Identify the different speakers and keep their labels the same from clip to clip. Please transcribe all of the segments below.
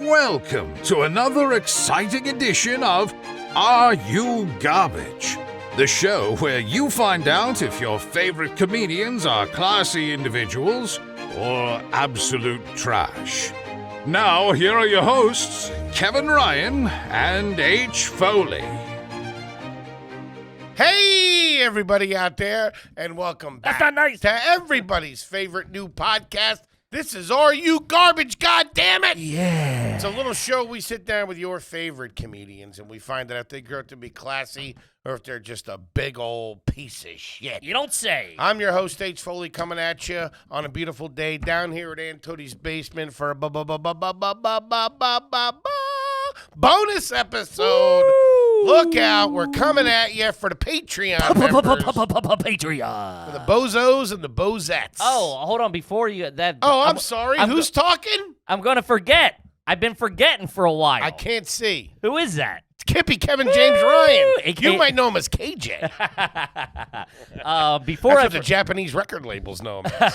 Speaker 1: Welcome to another exciting edition of Are You Garbage? The show where you find out if your favorite comedians are classy individuals or absolute trash. Now, here are your hosts, Kevin Ryan and H. Foley.
Speaker 2: Hey, everybody out there, and welcome back to everybody's favorite new podcast. This is Are You Garbage, goddammit!
Speaker 3: Yeah.
Speaker 2: It's a little show we sit down with your favorite comedians, and we find out if they grow up to be classy or if they're just a big old piece of shit.
Speaker 3: You don't say.
Speaker 2: I'm your host, H. Foley, coming at you on a beautiful day down here at Aunt Tootie's basement for a bonus episode.
Speaker 3: Woo!
Speaker 2: Look out, we're coming at you for the Patreon members.
Speaker 3: Patreon.
Speaker 2: For the bozos and the bozettes.
Speaker 3: Oh, hold on. Before you that.
Speaker 2: Oh, I'm sorry. Who's talking?
Speaker 3: I'm gonna forget. I've been forgetting for a while.
Speaker 2: I can't see.
Speaker 3: Who is that?
Speaker 2: It's Kippy Kevin James Ryan.
Speaker 3: AKA
Speaker 2: You might know him as KJ.
Speaker 3: Before
Speaker 2: That's what the Japanese record labels know him as.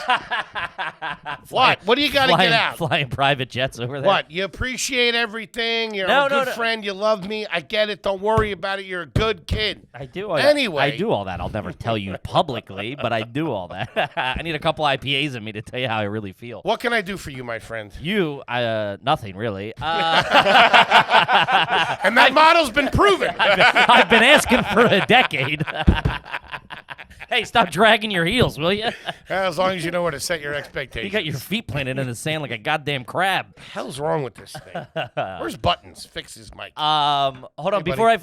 Speaker 2: What? What do you got to get out?
Speaker 3: Flying private jets over there.
Speaker 2: What? You appreciate everything. You're a good friend. You love me. I get it. Don't worry about it. You're a good kid.
Speaker 3: I do.
Speaker 2: Anyway.
Speaker 3: I do all that. I'll never tell you publicly, but I do all that. I need a couple IPAs in me to tell you how I really feel.
Speaker 2: What can I do for you, my friend?
Speaker 3: You, nothing really.
Speaker 2: And that model's been proven.
Speaker 3: I've been asking for a decade. Hey, stop dragging your heels, will you?
Speaker 2: As long as you know where to set your expectations.
Speaker 3: You got your feet planted in the sand like a goddamn crab.
Speaker 2: What the hell's wrong with this thing? Where's Buttons? Fix his mic.
Speaker 3: Hold on,
Speaker 2: Hey,
Speaker 3: before I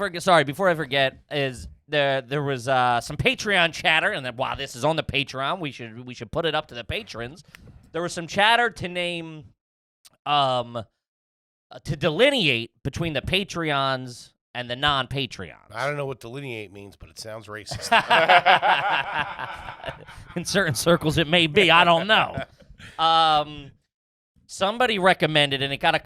Speaker 3: forget, is there was some Patreon chatter, and then wow, this is on the Patreon. We should put it up to the patrons. There was some chatter to name, to delineate between the Patreons and the non-Patreons.
Speaker 2: I don't know what delineate means, but it sounds racist.
Speaker 3: In certain circles, it may be. I don't know. Somebody recommended, and it got it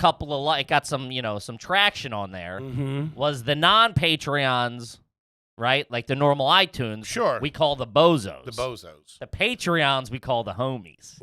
Speaker 3: got some traction on there.
Speaker 2: Mm-hmm.
Speaker 3: Was the non-Patreons, right? Like the normal iTunes.
Speaker 2: Sure.
Speaker 3: We call the bozos.
Speaker 2: The bozos.
Speaker 3: The Patreons we call the homies.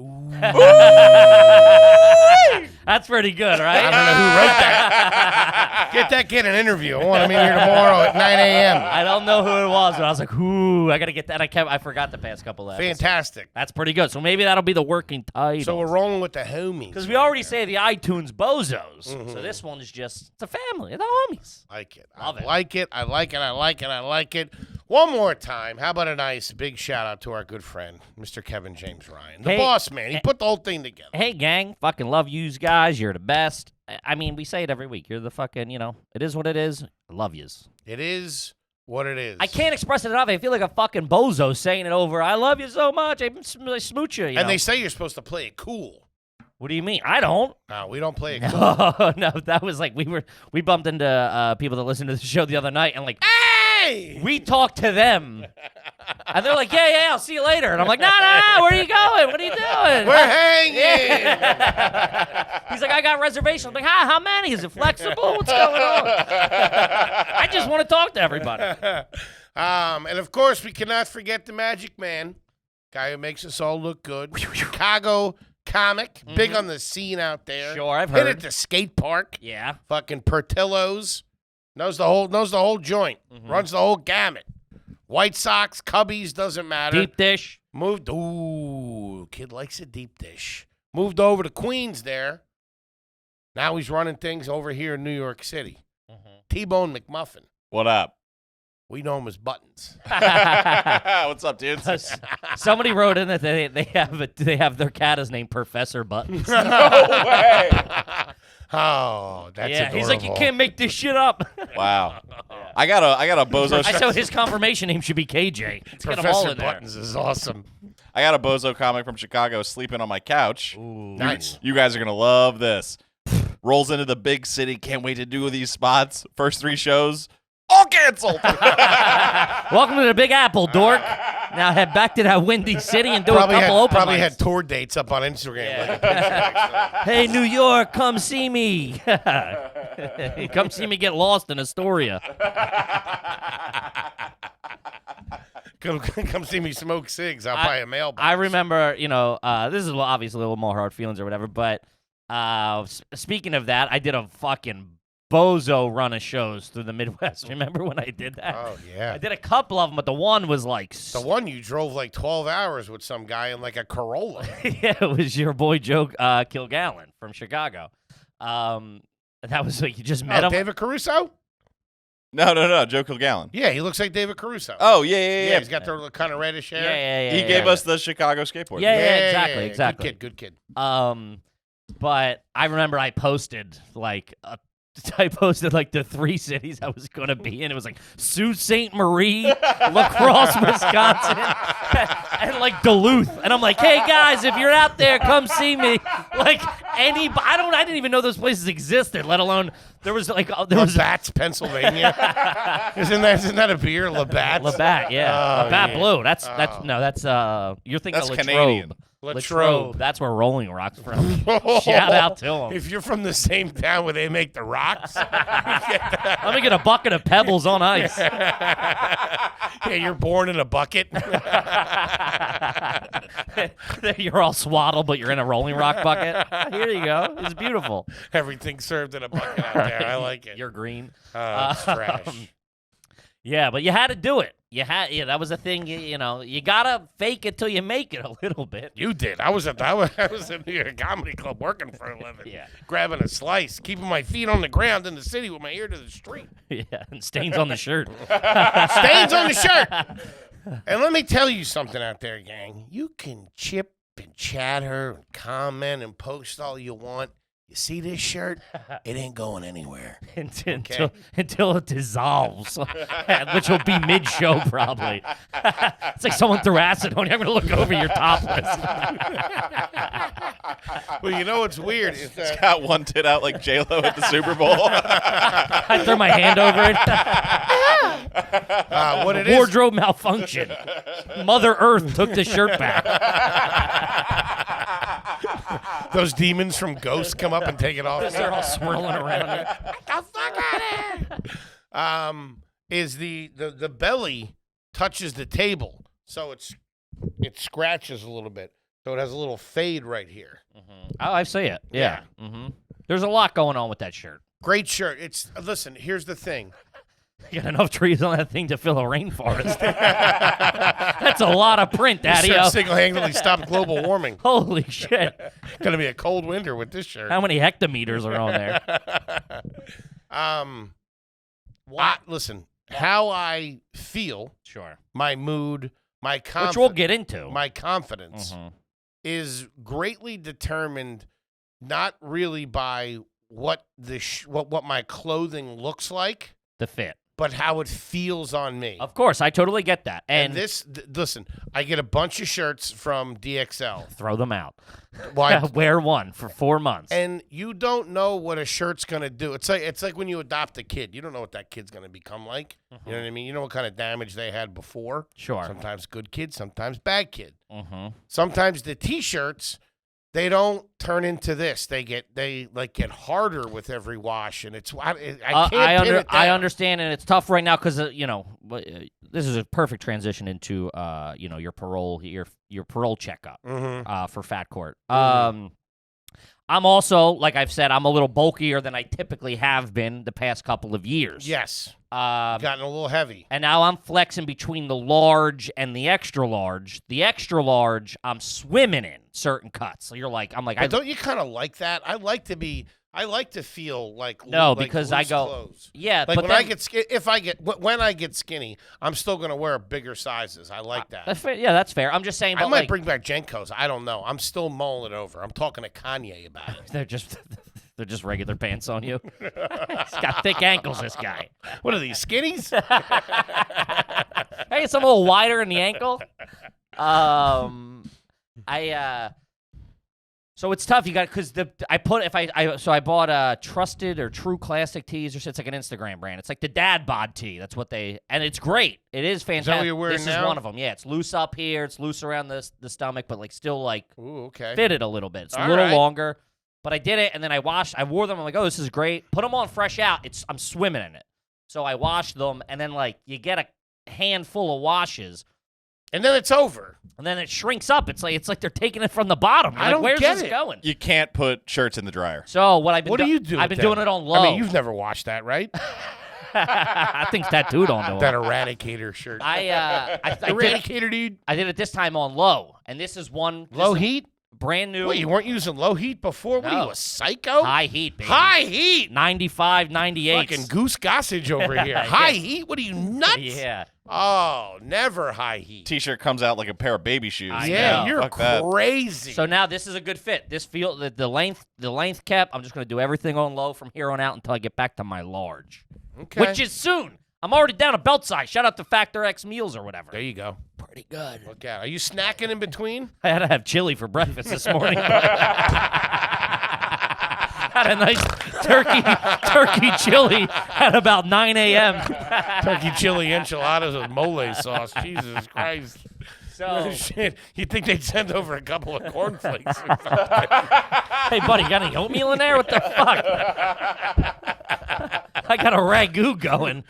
Speaker 3: That's pretty good, right?
Speaker 2: I don't know who wrote that. Get that kid an interview. I want him in here tomorrow at 9 a.m.
Speaker 3: I don't know who it was, but I was like, ooh, I got to get that. I forgot the past couple of episodes.
Speaker 2: Fantastic.
Speaker 3: That's pretty good. So maybe that'll be the working title.
Speaker 2: So we're rolling with the homies.
Speaker 3: Because we already say the iTunes bozos. Mm-hmm. So this one is just, it's a family. The homies.
Speaker 2: Like it.
Speaker 3: Love it.
Speaker 2: I like it. I like it. I like it. I like it. One more time. How about a nice big shout out to our good friend, Mr. Kevin James Ryan. The boss man. He put the whole thing together.
Speaker 3: Hey, gang. Fucking love yous guys. You're the best. I mean, we say it every week. You're the fucking, it is what it is. I love yous.
Speaker 2: It is what it is.
Speaker 3: I can't express it enough. I feel like a fucking bozo saying it over. I love you so much. I smooch you.
Speaker 2: And they say you're supposed to play it cool.
Speaker 3: What do you mean? I don't.
Speaker 2: No, we don't play it cool.
Speaker 3: No, that was like we bumped into people that listened to the show the other night and like,
Speaker 2: hey!
Speaker 3: We talked to them. And they're like, yeah, I'll see you later. And I'm like, no, where are you going? What are you doing?
Speaker 2: We're hanging.
Speaker 3: He's like, I got reservations. I'm like, how many? Is it flexible? What's going on? I just want to talk to everybody.
Speaker 2: And of course, we cannot forget the Magic Man, guy who makes us all look good. Chicago comic, big on the scene out there.
Speaker 3: Sure, I've heard.
Speaker 2: Hit at the skate park.
Speaker 3: Yeah.
Speaker 2: Fucking Portillo's. Knows the whole joint. Runs the whole gamut. White Sox, Cubbies, doesn't matter.
Speaker 3: Deep dish.
Speaker 2: Kid likes a deep dish. Moved over to Queens there. Now he's running things over here in New York City. T-Bone McMuffin.
Speaker 4: What up?
Speaker 2: We know him as Buttons.
Speaker 4: What's up, dudes?
Speaker 3: Somebody wrote in that they have their cat is named Professor Buttons.
Speaker 4: No way.
Speaker 2: Oh, that's adorable.
Speaker 3: He's like, you can't make this shit up.
Speaker 4: Wow. I got a bozo.
Speaker 3: I said his confirmation name should be KJ. Let's get them all
Speaker 2: Professor
Speaker 3: in there.
Speaker 2: Buttons is awesome.
Speaker 4: I got a bozo comic from Chicago sleeping on my couch.
Speaker 3: Ooh.
Speaker 2: Nice.
Speaker 4: You guys are gonna love this. Rolls into the big city. Can't wait to do these spots. First 3 shows, all canceled.
Speaker 3: Welcome to the Big Apple, dork. Now head back to that windy city and do a couple open
Speaker 2: Probably
Speaker 3: mics.
Speaker 2: had tour dates up on Instagram.
Speaker 3: Yeah.
Speaker 2: Like a Pinterest.
Speaker 3: Hey, New York, come see me. Come see me get lost in Astoria.
Speaker 2: Come see me smoke cigs. I'll buy a mailbox.
Speaker 3: I remember, this is obviously a little more hard feelings or whatever, but Speaking of that, I did a fucking bozo run of shows through the Midwest. Remember when I did that?
Speaker 2: Oh, yeah.
Speaker 3: I did a couple of them, but the one was like...
Speaker 2: The one you drove like 12 hours with some guy in like a Corolla.
Speaker 3: Yeah, it was your boy Joe Kilgallen from Chicago. That was like, you just met him.
Speaker 2: David Caruso?
Speaker 4: No, Joe Kilgallen.
Speaker 2: Yeah, he looks like David Caruso.
Speaker 4: Oh, yeah.
Speaker 2: He's got the kind of reddish hair.
Speaker 3: Yeah.
Speaker 4: He gave us the Chicago skateboard.
Speaker 3: Yeah, exactly.
Speaker 2: Good kid.
Speaker 3: But I remember I posted like the 3 cities I was going to be in. It was like Sault Ste. Marie, La Crosse, Wisconsin, and like Duluth. And I'm like, hey guys, if you're out there, come see me. Like I didn't even know those places existed, let alone there was
Speaker 2: Labatt's, Pennsylvania. Isn't that a beer? Labatt's?
Speaker 3: Labatt, yeah.
Speaker 2: Oh,
Speaker 3: Labatt
Speaker 2: yeah.
Speaker 3: Blue. That's you're thinking
Speaker 4: That's
Speaker 3: of Latrobe.
Speaker 4: Canadian.
Speaker 3: Latrobe. That's where Rolling Rock's from. Shout out to them.
Speaker 2: If you're from the same town where they make the rocks,
Speaker 3: Let me get a bucket of pebbles on ice.
Speaker 2: yeah, you're born in a bucket.
Speaker 3: You're all swaddled, but you're in a Rolling Rock bucket. Here you go. It's beautiful.
Speaker 2: Everything's served in a bucket out there. I like it.
Speaker 3: You're green.
Speaker 2: It's trash.
Speaker 3: Yeah, but you had to do it. That was a thing. You gotta fake it till you make it a little bit.
Speaker 2: You did. I was at the New York Comedy Club working for a living.
Speaker 3: Yeah.
Speaker 2: Grabbing a slice, keeping my feet on the ground in the city with my ear to the street.
Speaker 3: Yeah, and stains on the shirt.
Speaker 2: Stains on the shirt. And let me tell you something out there, gang. You can chip and chatter and comment and post all you want. You see this shirt? It ain't going anywhere.
Speaker 3: Until it dissolves, which will be mid-show probably. It's like someone threw acid on you. I'm going to look over your topless.
Speaker 2: Well, you know what's weird? Is
Speaker 4: It's
Speaker 2: that
Speaker 4: got one tit out like J-Lo at the Super Bowl.
Speaker 3: I threw my hand over it.
Speaker 2: what it is?
Speaker 3: Wardrobe malfunction. Mother Earth took the shirt back.
Speaker 2: Those demons from Ghost come up and take it off.
Speaker 3: They're all swirling around it.
Speaker 2: The fuck out of here! Is the belly touches the table, so it scratches a little bit, so it has a little fade right here.
Speaker 3: Mm-hmm. Oh, I see it. Yeah. Mm-hmm. There's a lot going on with that shirt.
Speaker 2: Great shirt. Listen. Here's the thing.
Speaker 3: You got enough trees on that thing to fill a rainforest. That's a lot of print,
Speaker 2: This
Speaker 3: Daddy.
Speaker 2: shirt single-handedly stopped global warming.
Speaker 3: Holy shit.
Speaker 2: Gonna be a cold winter with this shirt.
Speaker 3: How many hectometers are on there?
Speaker 2: Listen. How I feel,
Speaker 3: Sure.
Speaker 2: my mood, my confidence.
Speaker 3: Which we'll get into.
Speaker 2: My confidence is greatly determined not really by what what my clothing looks like,
Speaker 3: The fit.
Speaker 2: but how it feels on me.
Speaker 3: Of course, I totally get that. And
Speaker 2: Listen, I get a bunch of shirts from DXL.
Speaker 3: throw them out.
Speaker 2: Why?
Speaker 3: Wear one for 4 months.
Speaker 2: And you don't know what a shirt's gonna do. It's like when you adopt a kid. You don't know what that kid's gonna become like. You know what I mean? You know what kind of damage they had before.
Speaker 3: Sure.
Speaker 2: Sometimes good kid, sometimes bad kid.
Speaker 3: Mm-hmm.
Speaker 2: Sometimes the T-shirts, they don't turn into this. They get harder with every wash, and it's I can't pin it down.
Speaker 3: I understand, and it's tough right now because this is a perfect transition into your parole checkup for Fat Court. I'm also, like I've said, I'm a little bulkier than I typically have been the past couple of years.
Speaker 2: Yes, gotten a little heavy.
Speaker 3: And now I'm flexing between the large and the extra large. The extra large, I'm swimming in certain cuts. So
Speaker 2: But don't you kind of like that? I like to feel like
Speaker 3: because
Speaker 2: loose
Speaker 3: I go
Speaker 2: clothes.
Speaker 3: Yeah,
Speaker 2: like
Speaker 3: but
Speaker 2: when I get skinny, I'm still gonna wear bigger sizes. I like that.
Speaker 3: That's fair. Yeah, that's fair. I'm just saying.
Speaker 2: I
Speaker 3: But
Speaker 2: might bring back Jenkos. I don't know. I'm still mulling it over. I'm talking to Kanye about it.
Speaker 3: They're just regular pants on you. He's got thick ankles. This guy.
Speaker 2: What are these skinnies?
Speaker 3: Hey, it's a little wider in the ankle. So it's tough. You got I bought Trusted or True Classic tees, or it's like an Instagram brand. It's like the dad bod tee. That's what and it's great. It is fantastic.
Speaker 2: Is that what you're wearing
Speaker 3: this
Speaker 2: now?
Speaker 3: is one of them. Yeah, it's loose up here. It's loose around the stomach, but still
Speaker 2: Ooh, okay.
Speaker 3: fitted a little bit. It's a
Speaker 2: All
Speaker 3: little
Speaker 2: right.
Speaker 3: longer. But I did it, and then I wore them. I'm like, oh, this is great. Put them on fresh out. I'm swimming in it. So I washed them, and then you get a handful of washes.
Speaker 2: And then it's over.
Speaker 3: And then it shrinks up. It's like they're taking it from the bottom. You're
Speaker 2: I
Speaker 3: like,
Speaker 2: don't
Speaker 3: where's
Speaker 2: get
Speaker 3: this
Speaker 2: it.
Speaker 3: going?
Speaker 4: You can't put shirts in the dryer.
Speaker 3: So what I've been
Speaker 2: What do you do?
Speaker 3: I've
Speaker 2: with
Speaker 3: been doing
Speaker 2: them?
Speaker 3: it on low.
Speaker 2: I mean, you've never watched that, right?
Speaker 3: I think tattooed on
Speaker 2: That
Speaker 3: them.
Speaker 2: Eradicator shirt.
Speaker 3: I
Speaker 2: Eradicator, dude.
Speaker 3: I did it this time on low, and this is one
Speaker 2: Low
Speaker 3: this is
Speaker 2: heat?
Speaker 3: brand new.
Speaker 2: Wait, you weren't using low heat before? What are
Speaker 3: No.
Speaker 2: you, a psycho?
Speaker 3: High heat, baby.
Speaker 2: High heat.
Speaker 3: 95, 98.
Speaker 2: Fucking goose gossage over here. High heat? What are you, nuts?
Speaker 3: Yeah.
Speaker 2: Oh, never high heat.
Speaker 4: T-shirt comes out like a pair of baby shoes.
Speaker 3: I
Speaker 2: Yeah,
Speaker 3: know.
Speaker 2: you're
Speaker 4: Fuck that.
Speaker 2: crazy.
Speaker 3: So now this is a good fit. This feel the length kept. I'm just gonna do everything on low from here on out until I get back to my large,
Speaker 2: okay.
Speaker 3: which is soon. I'm already down a belt size. Shout out to Factor X Meals or whatever.
Speaker 2: There you go.
Speaker 3: Pretty good.
Speaker 2: Look out. Are you snacking in between?
Speaker 3: I had to have chili for breakfast this morning. Had a nice turkey chili at about 9 a.m.
Speaker 2: Turkey chili enchiladas with mole sauce. Jesus Christ.
Speaker 3: So,
Speaker 2: Shit. You'd think they'd send over a couple of cornflakes.
Speaker 3: hey, buddy, got any oatmeal in there? What the fuck? I got a ragu going.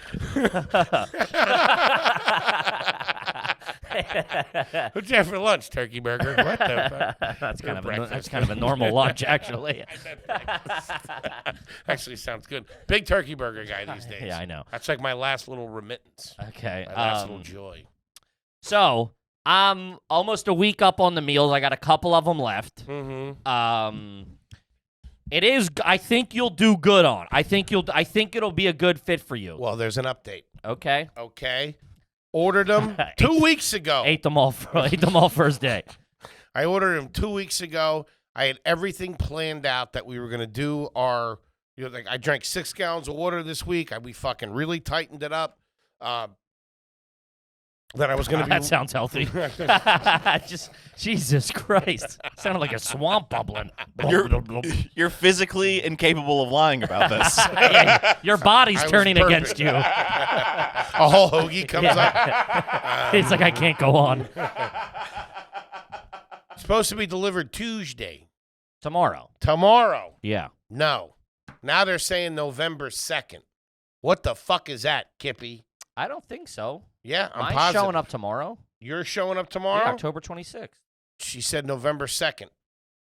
Speaker 2: What'd you have for lunch? Turkey burger. What the fuck?
Speaker 3: That's kind
Speaker 2: breakfast.
Speaker 3: of a normal lunch, actually.
Speaker 2: Actually sounds good. Big turkey burger guy these days.
Speaker 3: Yeah, I know.
Speaker 2: That's like my last little remittance.
Speaker 3: Okay.
Speaker 2: My last little joy.
Speaker 3: So I'm almost a week up on the meals. I got a couple of them left.
Speaker 2: Mm-hmm.
Speaker 3: It is. I think you'll do good on. I think it'll be a good fit for you.
Speaker 2: Well, there's an update.
Speaker 3: Okay.
Speaker 2: Okay. Ordered them 2 weeks ago.
Speaker 3: Ate them all first day.
Speaker 2: I ordered them 2 weeks ago. I had everything planned out that we were going to do our, like I drank 6 gallons of water this week. We fucking really tightened it up. That I was going to be.
Speaker 3: That sounds healthy. Just Jesus Christ, sounded like a swamp bubbling.
Speaker 4: You're physically incapable of lying about this.
Speaker 3: Your body's
Speaker 2: I was
Speaker 3: turning
Speaker 2: perfect.
Speaker 3: against you.
Speaker 2: A whole hoagie comes up.
Speaker 3: It's like I can't go on
Speaker 2: Supposed to be delivered Tuesday.
Speaker 3: tomorrow.
Speaker 2: Tomorrow.
Speaker 3: Yeah.
Speaker 2: No. Now they're saying November 2nd. What the fuck is that, Kippy?
Speaker 3: I don't think so.
Speaker 2: Yeah, I'm
Speaker 3: Mine's
Speaker 2: positive.
Speaker 3: showing up tomorrow.
Speaker 2: You're showing up
Speaker 3: Yeah,
Speaker 2: tomorrow?
Speaker 3: October 26th.
Speaker 2: She said November 2nd.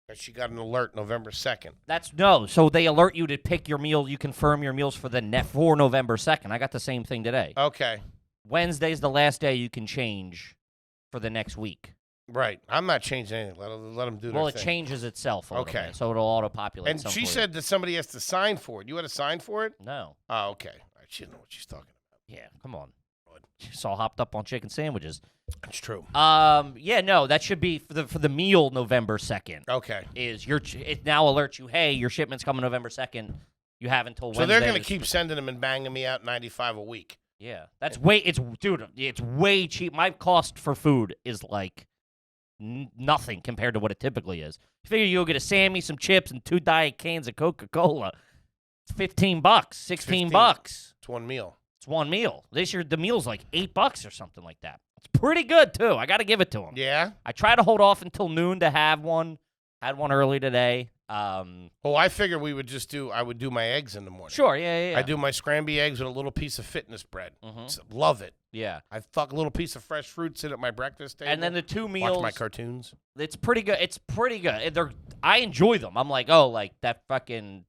Speaker 2: But she got an alert November 2nd.
Speaker 3: So they alert you to pick your meal. You confirm your meals for for November 2nd. I got the same thing today.
Speaker 2: Okay.
Speaker 3: Wednesday's the last day you can change for the next week.
Speaker 2: Right. I'm not changing anything. Let them do their
Speaker 3: Well, it
Speaker 2: thing.
Speaker 3: changes itself a little
Speaker 2: Okay.
Speaker 3: bit, so it'll auto-populate.
Speaker 2: And
Speaker 3: some
Speaker 2: she
Speaker 3: for you.
Speaker 2: said that somebody has to sign for it. You had to sign for it?
Speaker 3: No.
Speaker 2: Oh, okay. All right, she doesn't know what she's talking about.
Speaker 3: Yeah, come on. She's all hopped up on chicken sandwiches.
Speaker 2: It's true.
Speaker 3: Yeah, no, that should be for the meal November 2nd.
Speaker 2: Okay.
Speaker 3: It now alerts you, hey, your shipment's coming November 2nd. You have until Wednesday.
Speaker 2: So they're going to keep sending them and banging me out 95 a week.
Speaker 3: Yeah, that's it's way cheap. My cost for food is like nothing compared to what it typically is. You figure you'll get a Sammy, some chips, and 2 diet cans of Coca-Cola. It's $15, $16.
Speaker 2: It's one meal.
Speaker 3: It's one meal. This year the meal's like $8 or something like that. It's pretty good too. I got to give it to them.
Speaker 2: Yeah?
Speaker 3: I try to hold off until noon to have one. Had one early today.
Speaker 2: Well, I figured I would do my eggs in the morning.
Speaker 3: Sure, yeah.
Speaker 2: I do my scrambled eggs with a little piece of fitness bread.
Speaker 3: Mhm.
Speaker 2: Love it.
Speaker 3: Yeah.
Speaker 2: I fuck a little piece of fresh fruit, sit at my breakfast table.
Speaker 3: And then the 2 meals.
Speaker 2: Watch my cartoons.
Speaker 3: It's pretty good. It's pretty good. I enjoy them. I'm like, oh, like that fucking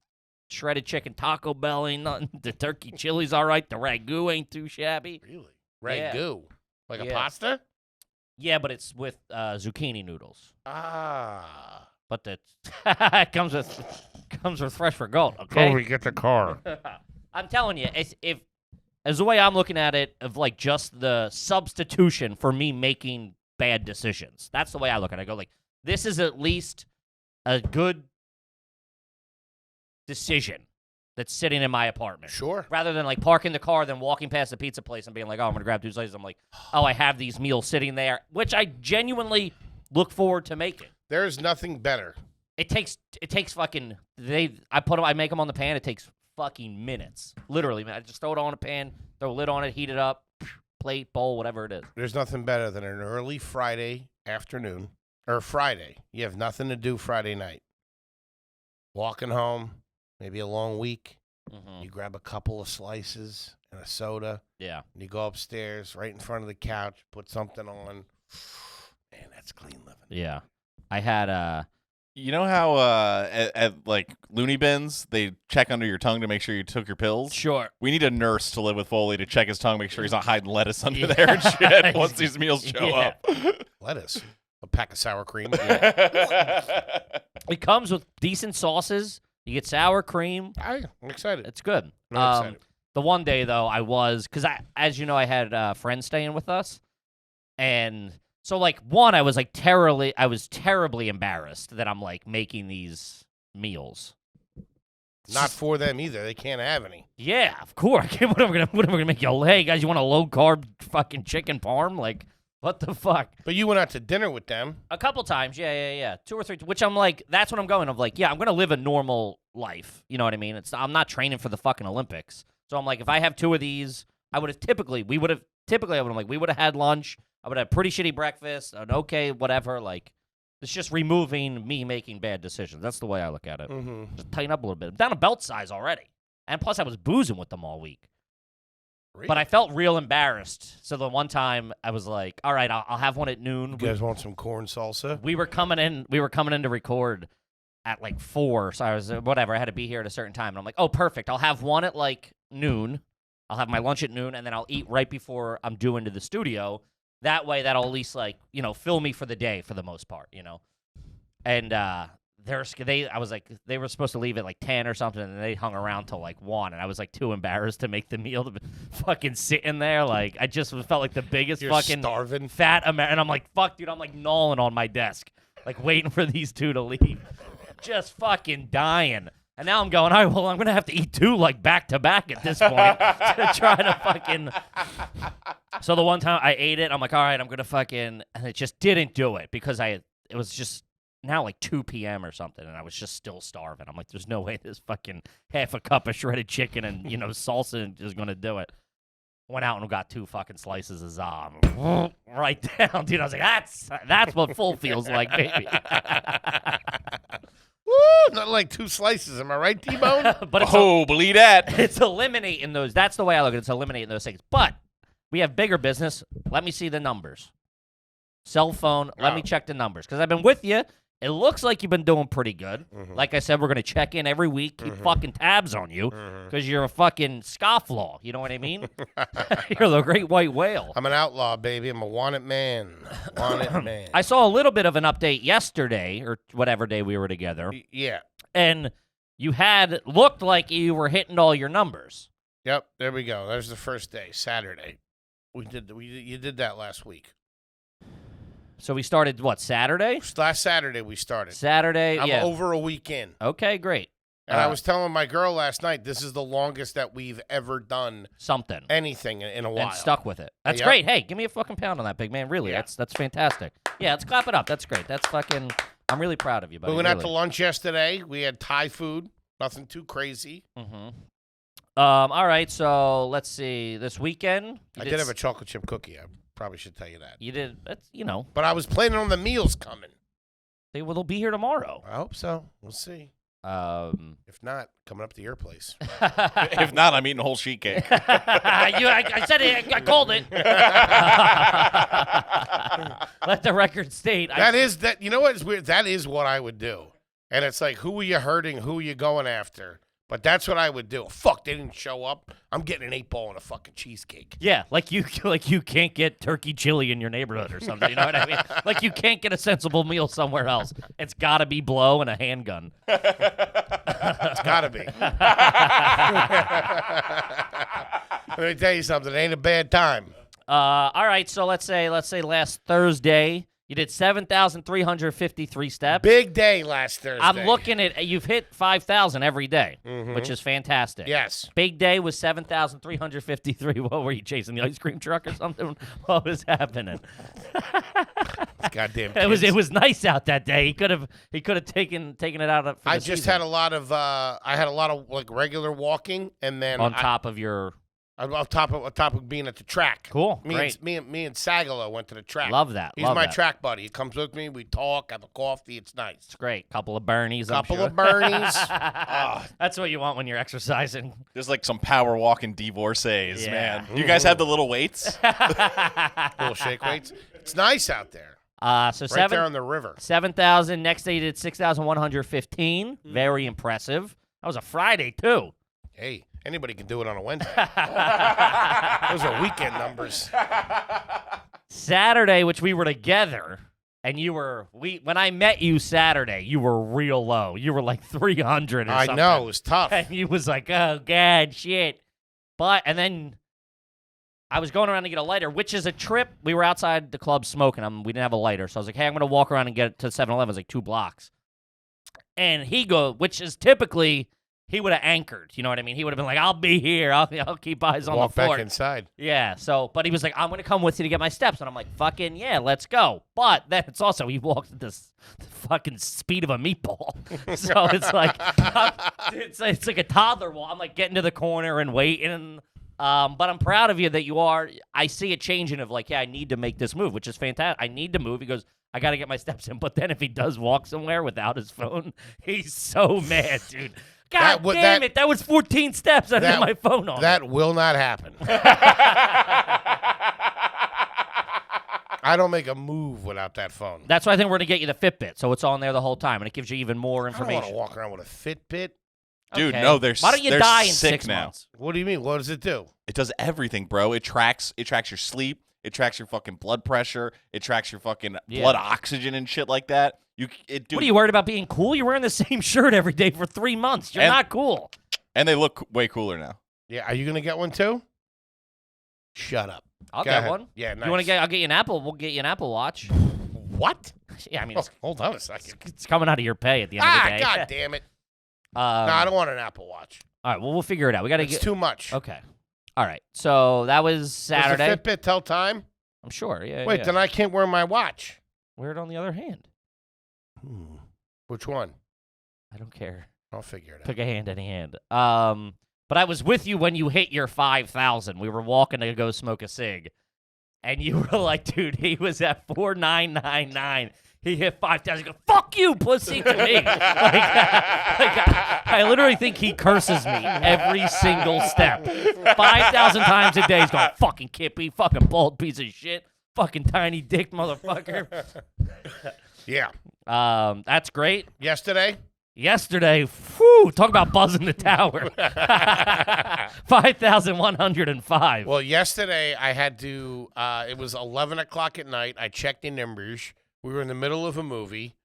Speaker 3: shredded chicken Taco Bell ain't nothing. The turkey chili's all right. The ragu ain't too shabby.
Speaker 2: Really?
Speaker 3: Yeah.
Speaker 2: Ragu? Like a
Speaker 3: Yeah.
Speaker 2: pasta?
Speaker 3: Yeah, but it's with zucchini noodles.
Speaker 2: Ah.
Speaker 3: But it comes with fresh for gold. Okay.
Speaker 2: get the car.
Speaker 3: I'm telling you, if as the way I'm looking at it, of like just the substitution for me making bad decisions. That's the way I look at it. I go like, this is at least a good decision that's sitting in my apartment.
Speaker 2: Sure.
Speaker 3: Rather than like parking the car, then walking past the pizza place and being like, oh, I'm going to grab 2 slices. I'm like, oh, I have these meals sitting there, which I genuinely look forward to making.
Speaker 2: There's nothing better.
Speaker 3: It takes fucking, I make them on the pan. It takes fucking minutes. Literally, man. I just throw it on a pan, throw a lid on it, heat it up, plate, bowl, whatever it is.
Speaker 2: There's nothing better than an early Friday afternoon or Friday. You have nothing to do Friday night. Walking home, maybe a long week.
Speaker 3: Mm-hmm.
Speaker 2: You grab a couple of slices and a soda.
Speaker 3: Yeah.
Speaker 2: And you go upstairs right in front of the couch, put something on, Man, that's clean living.
Speaker 3: Yeah. I had
Speaker 4: You know how at like loony bins they check under your tongue to make sure you took your pills?
Speaker 3: Sure.
Speaker 4: We need a nurse to live with Foley to check his tongue, make sure he's not hiding lettuce under there and shit once these meals show
Speaker 3: Yeah.
Speaker 4: up.
Speaker 2: Lettuce. A pack of sour cream.
Speaker 3: It comes with decent sauces. You get sour cream.
Speaker 2: I'm excited.
Speaker 3: It's good.
Speaker 2: I'm excited.
Speaker 3: The one day though, because as you know, I had friends staying with us, and so like I was terribly embarrassed that I'm like making these meals.
Speaker 2: Not for them either. They can't have any.
Speaker 3: Yeah, of course. What am I gonna make you? Hey guys, you want a low carb fucking chicken parm? Like, what the fuck?
Speaker 2: But you went out to dinner with them.
Speaker 3: A couple times, yeah. 2 or 3, which I'm like, that's what I'm going. I'm like, yeah, I'm gonna live a normal life. You know what I mean? I'm not training for the fucking Olympics. So I'm like, if I have 2 of these, we would have had lunch. I would have pretty shitty breakfast, an okay whatever. Like, it's just removing me making bad decisions. That's the way I look at it.
Speaker 2: Mm-hmm.
Speaker 3: Just tighten up a little bit. I'm down to belt size already, and plus I was boozing with them all week.
Speaker 2: Really?
Speaker 3: But I felt real embarrassed. So the one time I was like, all right, I'll have one at noon.
Speaker 2: You guys want some corn salsa?
Speaker 3: We were coming in to record at like 4, so I was whatever. I had to be here at a certain time, and I'm like, oh, perfect. I'll have one at like noon. I'll have my lunch at noon, and then I'll eat right before I'm due into the studio. That way, that'll at least like fill me for the day for the most part, And I was like, they were supposed to leave at like 10 or something, and they hung around till like 1, and I was like too embarrassed to make the meal to be fucking sitting there. Like, I just felt like the biggest
Speaker 2: You're
Speaker 3: fucking
Speaker 2: starving.
Speaker 3: fat American. And I'm like, fuck, dude, I'm like gnawing on my desk, like waiting for these 2 to leave. Just fucking dying. And now I'm going, all right, well, I'm going to have to eat 2 like back to back at this point to try to fucking. So the one time I ate it, I'm like, all right, I'm going to fucking. And it just didn't do it because it was just now like 2 p.m. or something, and I was just still starving. I'm like, there's no way this fucking half a cup of shredded chicken and, salsa is going to do it. Went out and got 2 fucking slices of za. Right down, dude. I was like, that's what full feels like, baby.
Speaker 2: Woo! Not like 2 slices. Am I right, T-Bone?
Speaker 3: But it's
Speaker 4: believe that.
Speaker 3: it's eliminating those. That's the way I look at it. It's eliminating those things. But we have bigger business. Let me see the numbers. Cell phone, let me check the numbers. Because I've been with you. It looks like you've been doing pretty good.
Speaker 2: Mm-hmm.
Speaker 3: Like I said, we're going to check in every week, keep fucking tabs on you, because you're a fucking scofflaw. You know what I mean? You're the great white whale.
Speaker 2: I'm an outlaw, baby. I'm a wanted man. Wanted man.
Speaker 3: I saw a little bit of an update yesterday, or whatever day we were together,
Speaker 2: Yeah.
Speaker 3: and you looked like you were hitting all your numbers.
Speaker 2: Yep. There we go. There's the first day, Saturday. You did that last week.
Speaker 3: So we started, what, Saturday?
Speaker 2: Last Saturday we started.
Speaker 3: Saturday,
Speaker 2: I'm
Speaker 3: yeah.
Speaker 2: over a week in.
Speaker 3: Okay, great.
Speaker 2: And I was telling my girl last night, this is the longest that we've ever done
Speaker 3: Something.
Speaker 2: anything in a while.
Speaker 3: And stuck with it. That's
Speaker 2: Yep.
Speaker 3: great. Hey, give me a fucking pound on that, big man. Really,
Speaker 2: Yeah.
Speaker 3: that's fantastic. Yeah, let's clap it up. That's great. That's fucking, I'm really proud of you, buddy.
Speaker 2: We went out to
Speaker 3: really.
Speaker 2: lunch yesterday. We had Thai food. Nothing too crazy.
Speaker 3: Mm-hmm. All right, so let's see. This weekend,
Speaker 2: I did have a chocolate chip cookie. I probably should tell you that.
Speaker 3: You did, that's,
Speaker 2: But I was planning on the meals coming.
Speaker 3: they'll be here tomorrow.
Speaker 2: I hope so. We'll see. If not, coming up to your place.
Speaker 4: If not, I'm eating a whole sheet cake.
Speaker 3: I said it. I called it. Let the record state.
Speaker 2: You know what is weird? That is what I would do. And it's like, who are you hurting? Who are you going after? But that's what I would do. Fuck, they didn't show up. I'm getting an 8-ball and a fucking cheesecake.
Speaker 3: Yeah, like you can't get turkey chili in your neighborhood or something. You know what I mean? Like you can't get a sensible meal somewhere else. It's got to be blow and a handgun.
Speaker 2: It's got to be. Let me tell you something. It ain't a bad time.
Speaker 3: All right, so let's say last Thursday you did 7,353 steps.
Speaker 2: Big day last Thursday.
Speaker 3: I'm looking at you've hit 5,000 every day, which is fantastic.
Speaker 2: Yes.
Speaker 3: Big day was 7,353. What were you chasing, the ice cream truck or something? What was happening?
Speaker 2: Goddamn.
Speaker 3: It was nice out that day. He could have taken it out of.
Speaker 2: I just had a lot of like regular walking, and then
Speaker 3: on top of your.
Speaker 2: On top of being at the track.
Speaker 3: Cool.
Speaker 2: Me and Sagalo went to the track.
Speaker 3: Love that.
Speaker 2: He's my track buddy. He comes with me. We talk, have a coffee. It's nice.
Speaker 3: It's great. Couple of Bernies.
Speaker 2: Couple of Bernies.
Speaker 3: That's what you want when you're exercising.
Speaker 4: There's like some power walking divorcees,
Speaker 3: Yeah.
Speaker 4: man. Do you guys have the little weights?
Speaker 2: Little shake weights. It's nice out there.
Speaker 3: So
Speaker 2: Right there on the river.
Speaker 3: 7,000. Next day, you did 6,115. Very impressive. That was a Friday, too.
Speaker 2: Hey, anybody can do it on a Wednesday. Those are weekend numbers.
Speaker 3: Saturday, which we were together, and when I met you Saturday, you were real low. You were like 300 or something.
Speaker 2: I know, it was tough.
Speaker 3: And you was like, oh, God, shit. And then I was going around to get a lighter, which is a trip. We were outside the club smoking. We didn't have a lighter. So I was like, hey, I'm going to walk around and get it to 7-Eleven. It was like 2 blocks. And which is typically, he would have anchored. You know what I mean? He would have been like, I'll be here. I'll keep eyes on the fort.
Speaker 2: Walk back inside.
Speaker 3: Yeah. But he was like, I'm going to come with you to get my steps. And I'm like, fucking yeah, let's go. But then it's also, he walks at the fucking speed of a meatball. So it's like, it's like a toddler walk. I'm like getting to the corner and waiting. But I'm proud of you that you are. I see a changing of like, yeah, I need to make this move, which is fantastic. I need to move. He goes, I got to get my steps in. But then if he does walk somewhere without his phone, he's so mad, dude. God damn it. That was 14 steps. I had my phone on.
Speaker 2: That will not happen. I don't make a move without that phone.
Speaker 3: That's why I think we're going to get you the Fitbit. So it's on there the whole time. And it gives you even more information.
Speaker 2: I don't want to walk around with a Fitbit.
Speaker 4: Dude,
Speaker 3: Okay.
Speaker 4: no, they're
Speaker 3: Why don't you
Speaker 4: they're
Speaker 3: die in
Speaker 4: sick
Speaker 3: 6
Speaker 4: now.
Speaker 3: months?
Speaker 2: What do you mean? What does it do?
Speaker 4: It does everything, bro. It tracks your sleep. It tracks your fucking blood pressure. It tracks your fucking blood oxygen and shit like that. Dude,
Speaker 3: What are you worried about being cool? You're wearing the same shirt every day for 3 months. You're not cool.
Speaker 4: And they look way cooler now.
Speaker 2: Yeah, are you gonna get one too? Shut up.
Speaker 3: I'll
Speaker 2: Go
Speaker 3: get
Speaker 2: ahead.
Speaker 3: one.
Speaker 2: Yeah, nice.
Speaker 3: You want to get? I'll get you an Apple. We'll get you an Apple Watch.
Speaker 2: What?
Speaker 3: Yeah, I mean,
Speaker 2: Oh, hold on a second.
Speaker 3: it's coming out of your pay at the end of the day.
Speaker 2: God damn it. No, I don't want an Apple Watch.
Speaker 3: All right, well, we'll figure it out. We got to
Speaker 2: It's
Speaker 3: get.
Speaker 2: too much.
Speaker 3: Okay. All right. So that was Saturday.
Speaker 2: Does the Fitbit tell time?
Speaker 3: I'm sure. Yeah.
Speaker 2: Wait,
Speaker 3: yeah.
Speaker 2: then I can't wear my watch.
Speaker 3: Wear it on the other hand.
Speaker 2: Which one?
Speaker 3: I don't care.
Speaker 2: I'll figure it out.
Speaker 3: Pick a hand, any hand. But I was with you when you hit your 5,000. We were walking to go smoke a cig, and you were like, "Dude, he was at 4,999. He hit 5,000. Go, fuck you, pussy!" To me, I literally think he curses me every single step. 5,000 times a day. He's going, "Fucking Kippy, fucking bald piece of shit, fucking tiny dick motherfucker."
Speaker 2: Yeah.
Speaker 3: That's great.
Speaker 2: Yesterday,
Speaker 3: whew, talk about buzzing the tower. 5,105.
Speaker 2: well, yesterday I had to, it was 11 o'clock at night. I checked in Nimbush. We were in the middle of a movie.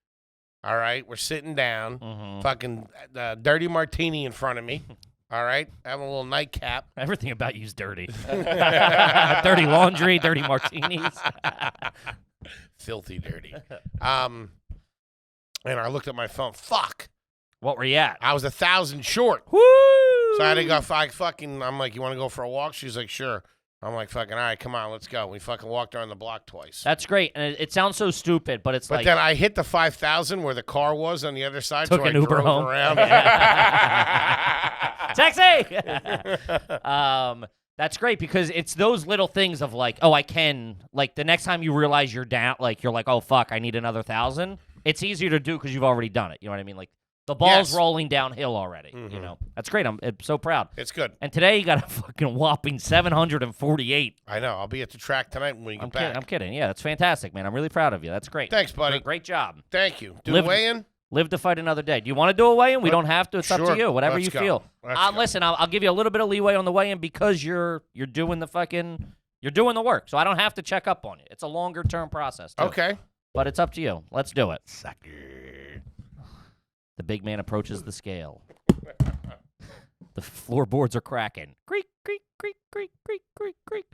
Speaker 2: All right. We're sitting down. Fucking dirty martini in front of me. All right. Having a little nightcap.
Speaker 3: Everything about you's dirty. Dirty laundry, dirty martinis.
Speaker 2: Filthy dirty. And I looked at my phone. Fuck.
Speaker 3: What were you at?
Speaker 2: I was 1,000 short.
Speaker 3: Woo!
Speaker 2: So I had to go. I'm like, you want to go for a walk? She's like, sure. I'm like, fucking, all right, come on, let's go. We fucking walked around the block twice.
Speaker 3: That's great. And it sounds so stupid, but it's
Speaker 2: But
Speaker 3: like.
Speaker 2: then I hit the 5,000 where the car was on the other side.
Speaker 3: Took
Speaker 2: so
Speaker 3: an
Speaker 2: I
Speaker 3: Uber
Speaker 2: drove
Speaker 3: home.
Speaker 2: around.
Speaker 3: Taxi! That's great because it's those little things of like, oh, I can. Like the next time you realize you're down, like you're like, oh, fuck, I need another 1,000. It's easier to do because you've already done it. You know what I mean? Like the ball's rolling downhill already. You know, that's great. I'm so proud.
Speaker 2: It's good.
Speaker 3: And today you got a fucking whopping 748.
Speaker 2: I know. I'll be at the track tonight when we get back.
Speaker 3: I'm kidding. Yeah, that's fantastic, man. I'm really proud of you. That's great.
Speaker 2: Thanks, buddy.
Speaker 3: Great job.
Speaker 2: Thank you. Do
Speaker 3: Live-
Speaker 2: the weigh-in?
Speaker 3: Live to fight another day. Do you want to do a weigh-in? We don't have to. It's up
Speaker 2: Sure.
Speaker 3: to you. Whatever
Speaker 2: Let's
Speaker 3: you
Speaker 2: go.
Speaker 3: feel.
Speaker 2: Let's go.
Speaker 3: Listen, I'll give you a little bit of leeway on the weigh-in because you're doing you're doing the work. So I don't have to check up on you. It's a longer term process. Too.
Speaker 2: Okay.
Speaker 3: But it's up to you. Let's do it.
Speaker 2: Sucker.
Speaker 3: The big man approaches the scale. The floorboards are cracking. Creak, creak, creak, creak, creak, creak, creak.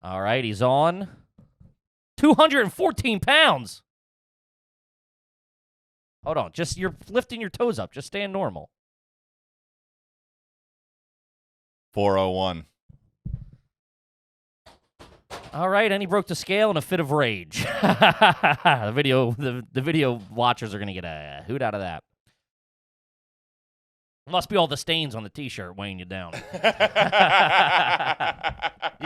Speaker 3: All right, he's on. 214 pounds. Hold on. You're lifting your toes up. Just stand normal.
Speaker 4: 401.
Speaker 3: All right, and he broke the scale in a fit of rage. The video watchers are gonna get a hoot out of that. Must be all the stains on the T-shirt weighing you down. You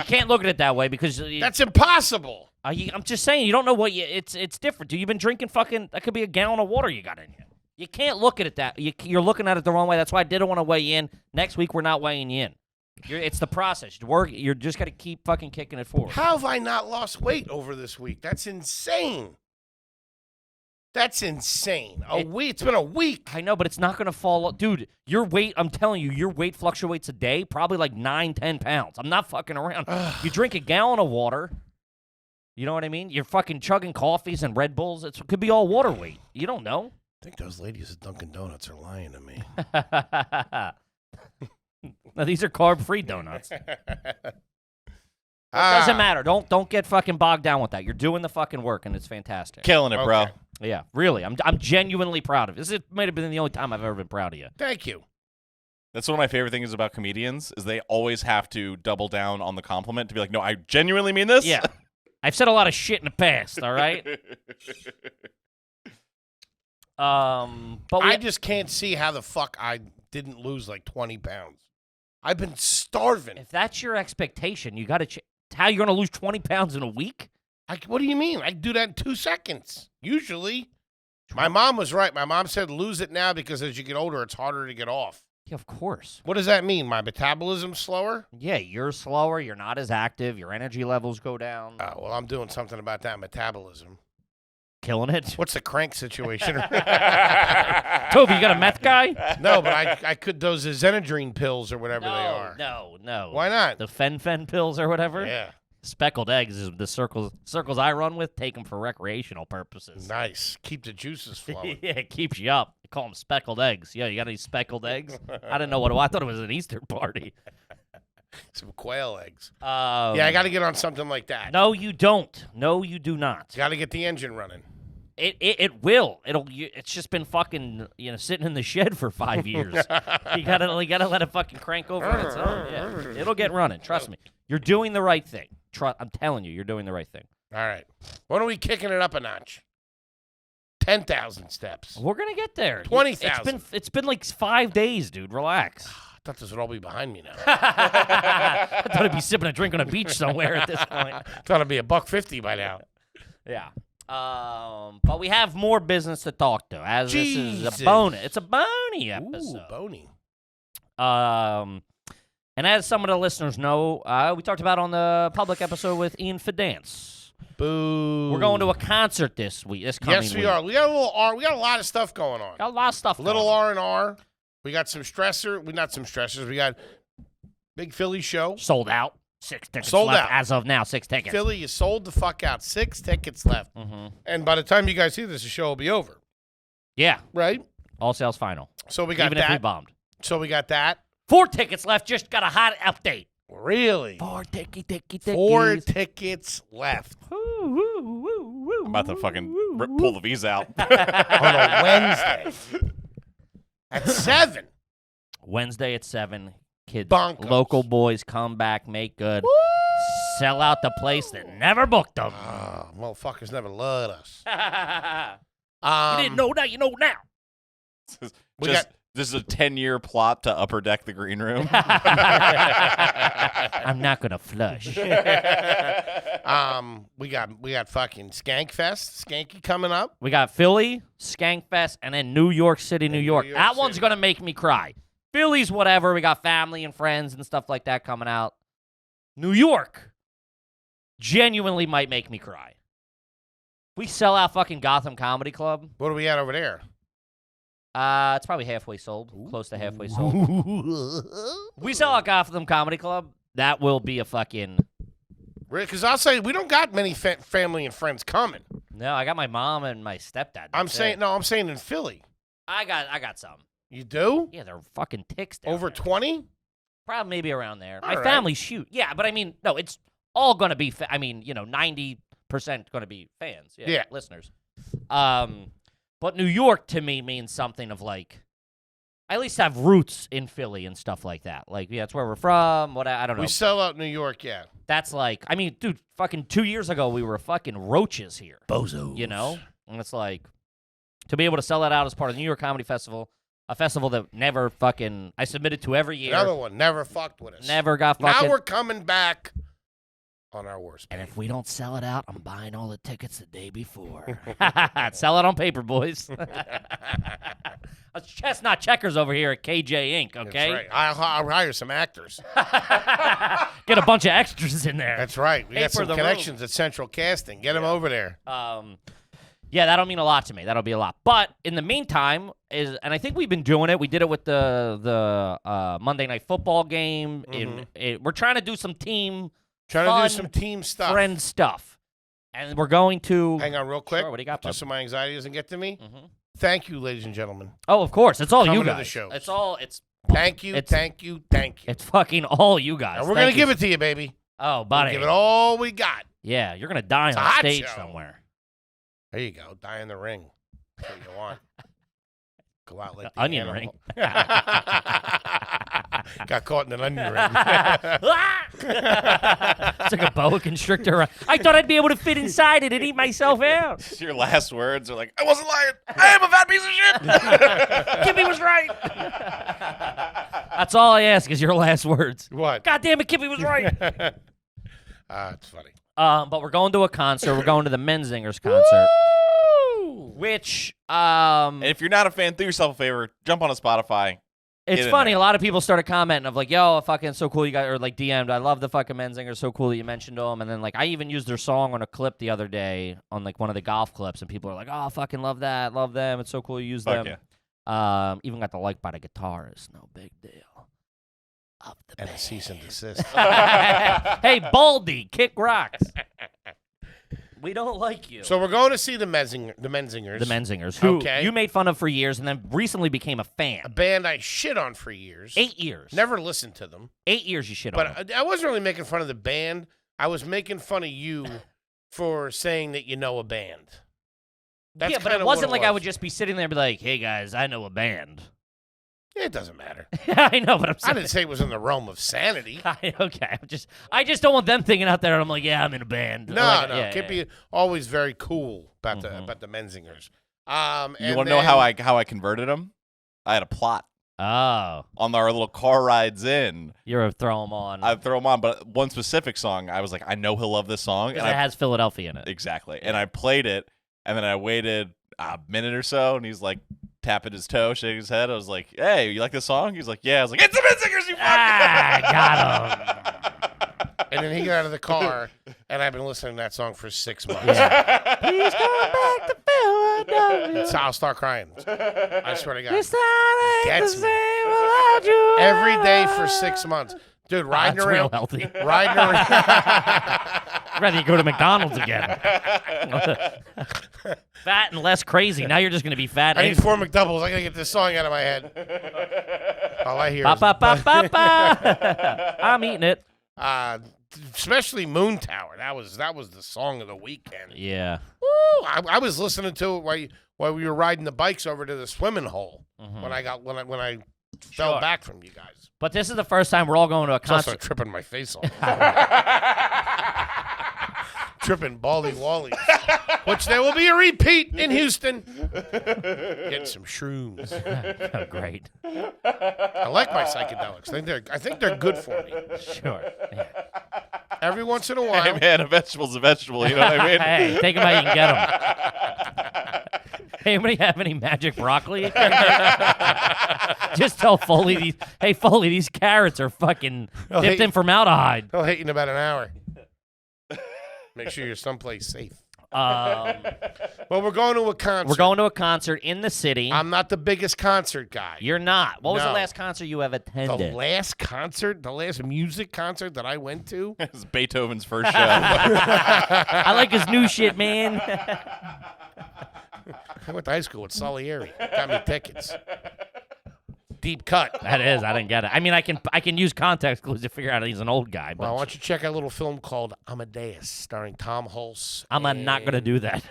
Speaker 3: can't look at it that way because
Speaker 2: That's impossible.
Speaker 3: I'm just saying you don't know what it's different. You've been drinking fucking that could be a gallon of water you got in you. You can't look at it that you're looking at it the wrong way. That's why I didn't want to weigh in. Next week we're not weighing you in. It's the process. You're just got to keep fucking kicking it forward.
Speaker 2: How have I not lost weight over this week? That's insane. That's insane. It's been a week.
Speaker 3: I know, but it's not going to fall. Dude, your weight, I'm telling you, your weight fluctuates a day, probably like 9, 10 pounds. I'm not fucking around. You drink a gallon of water. You know what I mean? You're fucking chugging coffees and Red Bulls. It could be all water weight. You don't know.
Speaker 2: I think those ladies at Dunkin' Donuts are lying to me.
Speaker 3: Now, these are carb-free donuts. It doesn't matter. Don't get fucking bogged down with that. You're doing the fucking work, and it's fantastic.
Speaker 4: Killing it, bro.
Speaker 3: Yeah, really. I'm genuinely proud of it. This might have been the only time I've ever been proud of you.
Speaker 2: Thank you.
Speaker 4: That's one of my favorite things about comedians is they always have to double down on the compliment to be like, no, I genuinely mean this.
Speaker 3: Yeah. I've said a lot of shit in the past, all right? But
Speaker 2: I just can't see how the fuck I didn't lose like 20 pounds. I've been starving.
Speaker 3: if that's your expectation, you got to how you going to lose 20 pounds in a week?
Speaker 2: What do you mean? I do that in 2 seconds, usually. My mom was right. My mom said lose it now because as you get older, it's harder to get off.
Speaker 3: Yeah, of course.
Speaker 2: What does that mean? My metabolism's slower?
Speaker 3: Yeah, you're slower. You're not as active. Your energy levels go down.
Speaker 2: Oh, well, I'm doing something about that metabolism.
Speaker 3: Killing it.
Speaker 2: What's the crank situation?
Speaker 3: Toby, you got a meth guy?
Speaker 2: No, but I could those Xenadrine pills or whatever they are.
Speaker 3: No.
Speaker 2: Why not?
Speaker 3: The fen pills or whatever?
Speaker 2: Yeah.
Speaker 3: Speckled eggs is the circles I run with. Take them for recreational purposes.
Speaker 2: Nice. Keep the juices flowing.
Speaker 3: Yeah, it keeps you up. They call them speckled eggs. Yeah, you got any speckled eggs? I didn't know what it was. I thought it was an Easter party.
Speaker 2: Some quail eggs. Yeah, I got to get on something like that.
Speaker 3: No, you don't. No, you do not.
Speaker 2: Got to get the engine running.
Speaker 3: It will. It's just been fucking sitting in the shed for 5 years. you gotta let it fucking crank over on its own. Yeah. It'll get running. Trust me. You're doing the right thing. I'm telling you, you're doing the right thing.
Speaker 2: All right. When are we kicking it up a notch? 10,000 steps.
Speaker 3: We're gonna get there.
Speaker 2: 20,000.
Speaker 3: It's been like 5 days, dude. Relax.
Speaker 2: I thought this would all be behind me now.
Speaker 3: I thought I'd be sipping a drink on a beach somewhere at this point.
Speaker 2: Thought it'd be $1.50 by now.
Speaker 3: Yeah. But we have more business to talk to, as
Speaker 2: Jesus.
Speaker 3: this is a bonus. It's a bony episode.
Speaker 2: Ooh, bony.
Speaker 3: And as some of the listeners know, we talked about on the public episode with Ian Fidance.
Speaker 2: Boo.
Speaker 3: We're going to a concert this week. This coming
Speaker 2: Yes, we
Speaker 3: week.
Speaker 2: are. We got a little R. We got a lot of stuff going on.
Speaker 3: Got a lot of stuff.
Speaker 2: Little
Speaker 3: going on.
Speaker 2: R&R. We got some stressor. Not some stressors. We got big Philly show.
Speaker 3: Sold out. 6 tickets
Speaker 2: Sold
Speaker 3: left
Speaker 2: out.
Speaker 3: as of now. 6 tickets.
Speaker 2: Philly, you sold the fuck out. 6 tickets left.
Speaker 3: Mm-hmm.
Speaker 2: And by the time you guys see this, the show will be over.
Speaker 3: Yeah.
Speaker 2: Right?
Speaker 3: All sales final.
Speaker 2: So we got
Speaker 3: Even
Speaker 2: that.
Speaker 3: if we bombed.
Speaker 2: So we got that.
Speaker 3: 4 tickets left. Just got a hot update.
Speaker 2: Really?
Speaker 3: 4 tickets.
Speaker 2: 4 tickets left.
Speaker 4: I'm about to fucking pull the V's out.
Speaker 2: On a Wednesday. At 7.
Speaker 3: Wednesday at 7. Kids,
Speaker 2: Bonkers.
Speaker 3: local boys come back, make good. Sell out the place that never booked them.
Speaker 2: Oh, motherfuckers never loved us.
Speaker 3: You didn't know that, you know now.
Speaker 4: This is a 10-year plot to upper deck the green room.
Speaker 3: I'm not gonna flush.
Speaker 2: We got fucking Skankfest, Skanky coming up.
Speaker 3: We got Philly, Skankfest, and then New York City, New York.
Speaker 2: York
Speaker 3: That one's
Speaker 2: City.
Speaker 3: gonna make me cry. Philly's whatever. We got family and friends and stuff like that coming out. New York genuinely might make me cry. We sell out fucking Gotham Comedy Club.
Speaker 2: What are we at over there?
Speaker 3: It's probably halfway sold, close to halfway sold. We sell out Gotham Comedy Club. That will be a fucking.
Speaker 2: Because I'll say we don't got many family and friends coming.
Speaker 3: No, I got my mom and my stepdad.
Speaker 2: I'm
Speaker 3: That's
Speaker 2: saying
Speaker 3: it.
Speaker 2: I'm saying in Philly.
Speaker 3: I got some.
Speaker 2: You do?
Speaker 3: Yeah, they're fucking ticks down
Speaker 2: Over
Speaker 3: there.
Speaker 2: 20?
Speaker 3: Probably maybe around there. My
Speaker 2: All right.
Speaker 3: family's shoot. Yeah, but I mean, no, it's all gonna be. 90% gonna be fans.
Speaker 2: Yeah.
Speaker 3: listeners. But New York to me means something of like, I at least have roots in Philly and stuff like that. Like, yeah, that's where we're from. I don't know.
Speaker 2: We sell out New York, yeah.
Speaker 3: That's like, I mean, dude, fucking 2 years ago we were fucking roaches here.
Speaker 2: Bozos.
Speaker 3: You know, and it's like to be able to sell that out as part of the New York Comedy Festival. A festival that never fucking I submitted to every year.
Speaker 2: Another one never fucked with us.
Speaker 3: Never got fucking.
Speaker 2: Now we're coming back. on our worst.
Speaker 3: And
Speaker 2: pain.
Speaker 3: if we don't sell it out, I'm buying all the tickets the day before. Sell it on paper, boys. Chestnut Checkers over here at KJ Inc., okay?
Speaker 2: That's right. I'll hire some actors.
Speaker 3: Get a bunch of extras in there.
Speaker 2: That's right. We
Speaker 3: Pay
Speaker 2: got
Speaker 3: for
Speaker 2: some
Speaker 3: the
Speaker 2: connections at Central Casting. Get them over there.
Speaker 3: Yeah, that'll mean a lot to me. That'll be a lot. But in the meantime, and I think we've been doing it. We did it with the Monday Night Football game. We're trying to do some team
Speaker 2: Trying
Speaker 3: fun,
Speaker 2: to do some team stuff.
Speaker 3: friend stuff. And we're going to...
Speaker 2: Hang on real quick.
Speaker 3: Sure, what do you got, bud?
Speaker 2: Just so my anxiety doesn't get to me. Thank you, ladies and gentlemen.
Speaker 3: Oh, of course. It's all you
Speaker 2: Coming to
Speaker 3: guys.
Speaker 2: the shows.
Speaker 3: It's
Speaker 2: Thank you, thank you, thank you.
Speaker 3: It's fucking all you guys.
Speaker 2: And we're going to give it to you, baby.
Speaker 3: Oh, buddy.
Speaker 2: Give it all we got.
Speaker 3: Yeah, you're going to die
Speaker 2: It's
Speaker 3: on
Speaker 2: a hot
Speaker 3: stage
Speaker 2: show.
Speaker 3: somewhere.
Speaker 2: There you go. Die in the ring. That's what you want. Go out like the
Speaker 3: Onion
Speaker 2: animal.
Speaker 3: ring.
Speaker 2: Got caught in an onion ring.
Speaker 3: It's like a boa constrictor. I thought I'd be able to fit inside it and eat myself out.
Speaker 4: Your last words are like, I wasn't lying. I am a fat piece of shit.
Speaker 3: Kippy was right. That's all I ask is your last words.
Speaker 2: What?
Speaker 3: God damn it, Kippy was right.
Speaker 2: It's funny.
Speaker 3: But we're going to a concert. We're going to the Menzingers concert. Which,
Speaker 4: And if you're not a fan, do yourself a favor. Jump on a Spotify.
Speaker 3: it's
Speaker 4: Get in
Speaker 3: funny.
Speaker 4: there.
Speaker 3: A lot of people started commenting of like, yo, fucking so cool you guys, or like DM'd, I love the fucking Menzingers, so cool that you mentioned them. And then like, I even used their song on a clip the other day on like one of the golf clips, and people are like, oh, fucking love that, love them. It's so cool you use
Speaker 4: Fuck
Speaker 3: them.
Speaker 4: yeah.
Speaker 3: Even got the like by the guitarist. No big deal. Of the
Speaker 2: And a
Speaker 3: band.
Speaker 2: cease and desist.
Speaker 3: Hey, Baldy, kick rocks. We don't like you.
Speaker 2: So we're going to see the Menzingers.
Speaker 3: The Menzingers, who
Speaker 2: Okay.
Speaker 3: you made fun of for years and then recently became a fan.
Speaker 2: A band I shit on for years.
Speaker 3: 8 years.
Speaker 2: Never listened to them.
Speaker 3: 8 years you shit on them.
Speaker 2: But I wasn't really making fun of the band. I was making fun of you for saying that you know a band. That's
Speaker 3: Yeah, but
Speaker 2: kinda
Speaker 3: it wasn't
Speaker 2: what
Speaker 3: like I would just be sitting there and be like, hey, guys, I know a band.
Speaker 2: It doesn't matter.
Speaker 3: I know, but I'm
Speaker 2: I
Speaker 3: saying.
Speaker 2: didn't say it was in the realm of sanity.
Speaker 3: Okay, I just don't want them thinking out there. I'm like, yeah, I'm in a band.
Speaker 2: No,
Speaker 3: Like,
Speaker 2: no.
Speaker 3: yeah,
Speaker 2: Kippy
Speaker 3: yeah.
Speaker 2: always very cool about the Menzingers.
Speaker 4: You want to know how I converted them? I had a plot
Speaker 3: Oh,
Speaker 4: on our little car rides in.
Speaker 3: you're throw them on.
Speaker 4: I'd throw them on, but one specific song, I was like, I know he'll love this song.
Speaker 3: Because it has Philadelphia in it.
Speaker 4: Exactly. And I played it, and then I waited a minute or so, and he's like tapping his toe, shaking his head. I was like, hey, you like this song? He's like, yeah. I was like, it's the Menzingers, you fuck!
Speaker 3: Got him.
Speaker 2: And then he got out of the car, and I've been listening to that song for 6 months.
Speaker 3: He's going back to Philadelphia.
Speaker 2: So I'll start crying. I swear to God.
Speaker 3: It's not
Speaker 2: Gets
Speaker 3: the
Speaker 2: me.
Speaker 3: same without you.
Speaker 2: Every day for 6 months. Dude, riding
Speaker 3: That's real
Speaker 2: around.
Speaker 3: healthy.
Speaker 2: Riding around.
Speaker 3: I'd rather you go to McDonald's again. Fat and less crazy. Now you're just going to be fat.
Speaker 2: I
Speaker 3: and
Speaker 2: need 4 McDoubles. I got to get this song out of my head. All I hear
Speaker 3: Ba,
Speaker 2: is...
Speaker 3: ba, ba, ba, ba. I'm eating it.
Speaker 2: Especially Moon Tower. That was the song of the weekend.
Speaker 3: Yeah.
Speaker 2: Woo! I was listening to it while we were riding the bikes over to the swimming hole when I fell
Speaker 3: Sure.
Speaker 2: back from you guys.
Speaker 3: But this is the first time we're all going to a
Speaker 2: It's also
Speaker 3: concert.
Speaker 2: tripping my face off. Tripping Bally Wally. Which there will be a repeat in Houston. Getting some shrooms.
Speaker 3: Oh, great.
Speaker 2: I like my psychedelics. I think they're good for me.
Speaker 3: Sure. Yeah.
Speaker 2: Every once in a
Speaker 4: Hey,
Speaker 2: while.
Speaker 4: man, a vegetable's a vegetable. You know what I mean?
Speaker 3: Hey, take them how you can get them. Hey, anybody have any magic broccoli? Just tell Foley these carrots are fucking
Speaker 2: Oh,
Speaker 3: dipped
Speaker 2: hey.
Speaker 3: in formaldehyde.
Speaker 2: I'll hit you in about an hour. Make sure you're someplace safe.
Speaker 3: Well,
Speaker 2: Well, we're going to a concert.
Speaker 3: we're going to a concert in the city.
Speaker 2: I'm not the biggest concert guy.
Speaker 3: You're not. What was the
Speaker 2: No.
Speaker 3: last concert you have
Speaker 2: The
Speaker 3: attended?
Speaker 2: the last music concert that I went to.
Speaker 4: It's Beethoven's first show.
Speaker 3: I like his new shit, man.
Speaker 2: I went to high school with Salieri. Got me tickets. Deep cut.
Speaker 3: That is. I didn't get it. I mean, I can use context clues to figure out he's an old guy. But
Speaker 2: Well, I want you to check out a little film called Amadeus, starring Tom Hulce.
Speaker 3: I'm not going to
Speaker 2: and-
Speaker 3: do that.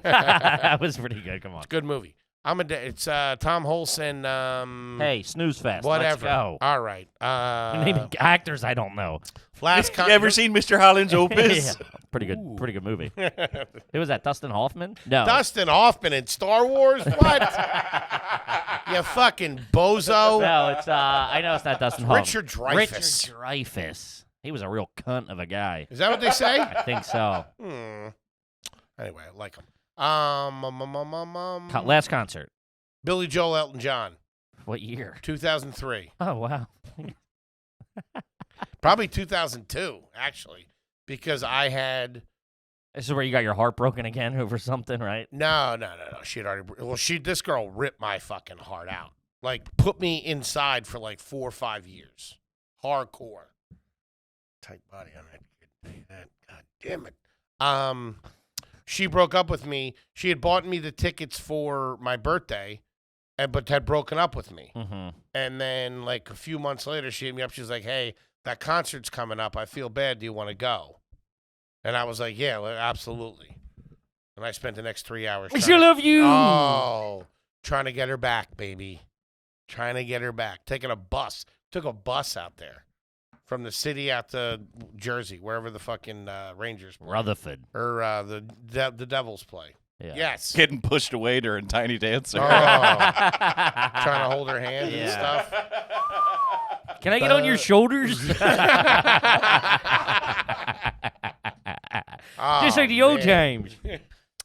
Speaker 3: That was pretty good. Come on.
Speaker 2: Good movie. It's Tom Hulce and
Speaker 3: Hey, snooze fest.
Speaker 2: whatever.
Speaker 3: Let's go.
Speaker 2: All right.
Speaker 3: Naming actors I don't know.
Speaker 2: Last
Speaker 4: You
Speaker 2: concert.
Speaker 4: ever seen Mr. Holland's Opus?
Speaker 3: Yeah. Pretty good movie. Who was that? Dustin Hoffman? No.
Speaker 2: Dustin Hoffman in Star Wars? What? You fucking bozo.
Speaker 3: No, it's I know it's not Dustin Hoffman.
Speaker 2: Richard Dreyfuss.
Speaker 3: Richard Dreyfuss. He was a real cunt of a guy.
Speaker 2: Is that what they say?
Speaker 3: I think so.
Speaker 2: Anyway, I like him.
Speaker 3: Last concert.
Speaker 2: Billy Joel, Elton John,
Speaker 3: What year?
Speaker 2: 2003.
Speaker 3: Oh, wow.
Speaker 2: Probably 2002, actually, because I had
Speaker 3: This is where you got your heart broken again over something, right?
Speaker 2: no. She had already. Well, this girl ripped my fucking heart out. Like, put me inside for like 4 or 5 years. Hardcore. Tight body on that. God damn it. She broke up with me. She had bought me the tickets for my birthday, but had broken up with me.
Speaker 3: Mm-hmm.
Speaker 2: And then, like, a few months later, she hit me up. She was like, hey, that concert's coming up. I feel bad. Do you want to go? And I was like, yeah, absolutely. And I spent the next 3 hours.
Speaker 3: I still love you.
Speaker 2: Oh, trying to get her back, baby. Trying to get her back. Taking a bus. Took a bus out there from the city out to Jersey, wherever the fucking Rangers play.
Speaker 3: Rutherford.
Speaker 2: Or the Devils play.
Speaker 3: Yeah.
Speaker 2: Yes.
Speaker 4: Getting pushed away during Tiny Dancer.
Speaker 2: Oh, trying to hold her hand and
Speaker 3: Yeah.
Speaker 2: stuff.
Speaker 3: Can I get on your shoulders? Just like the old times.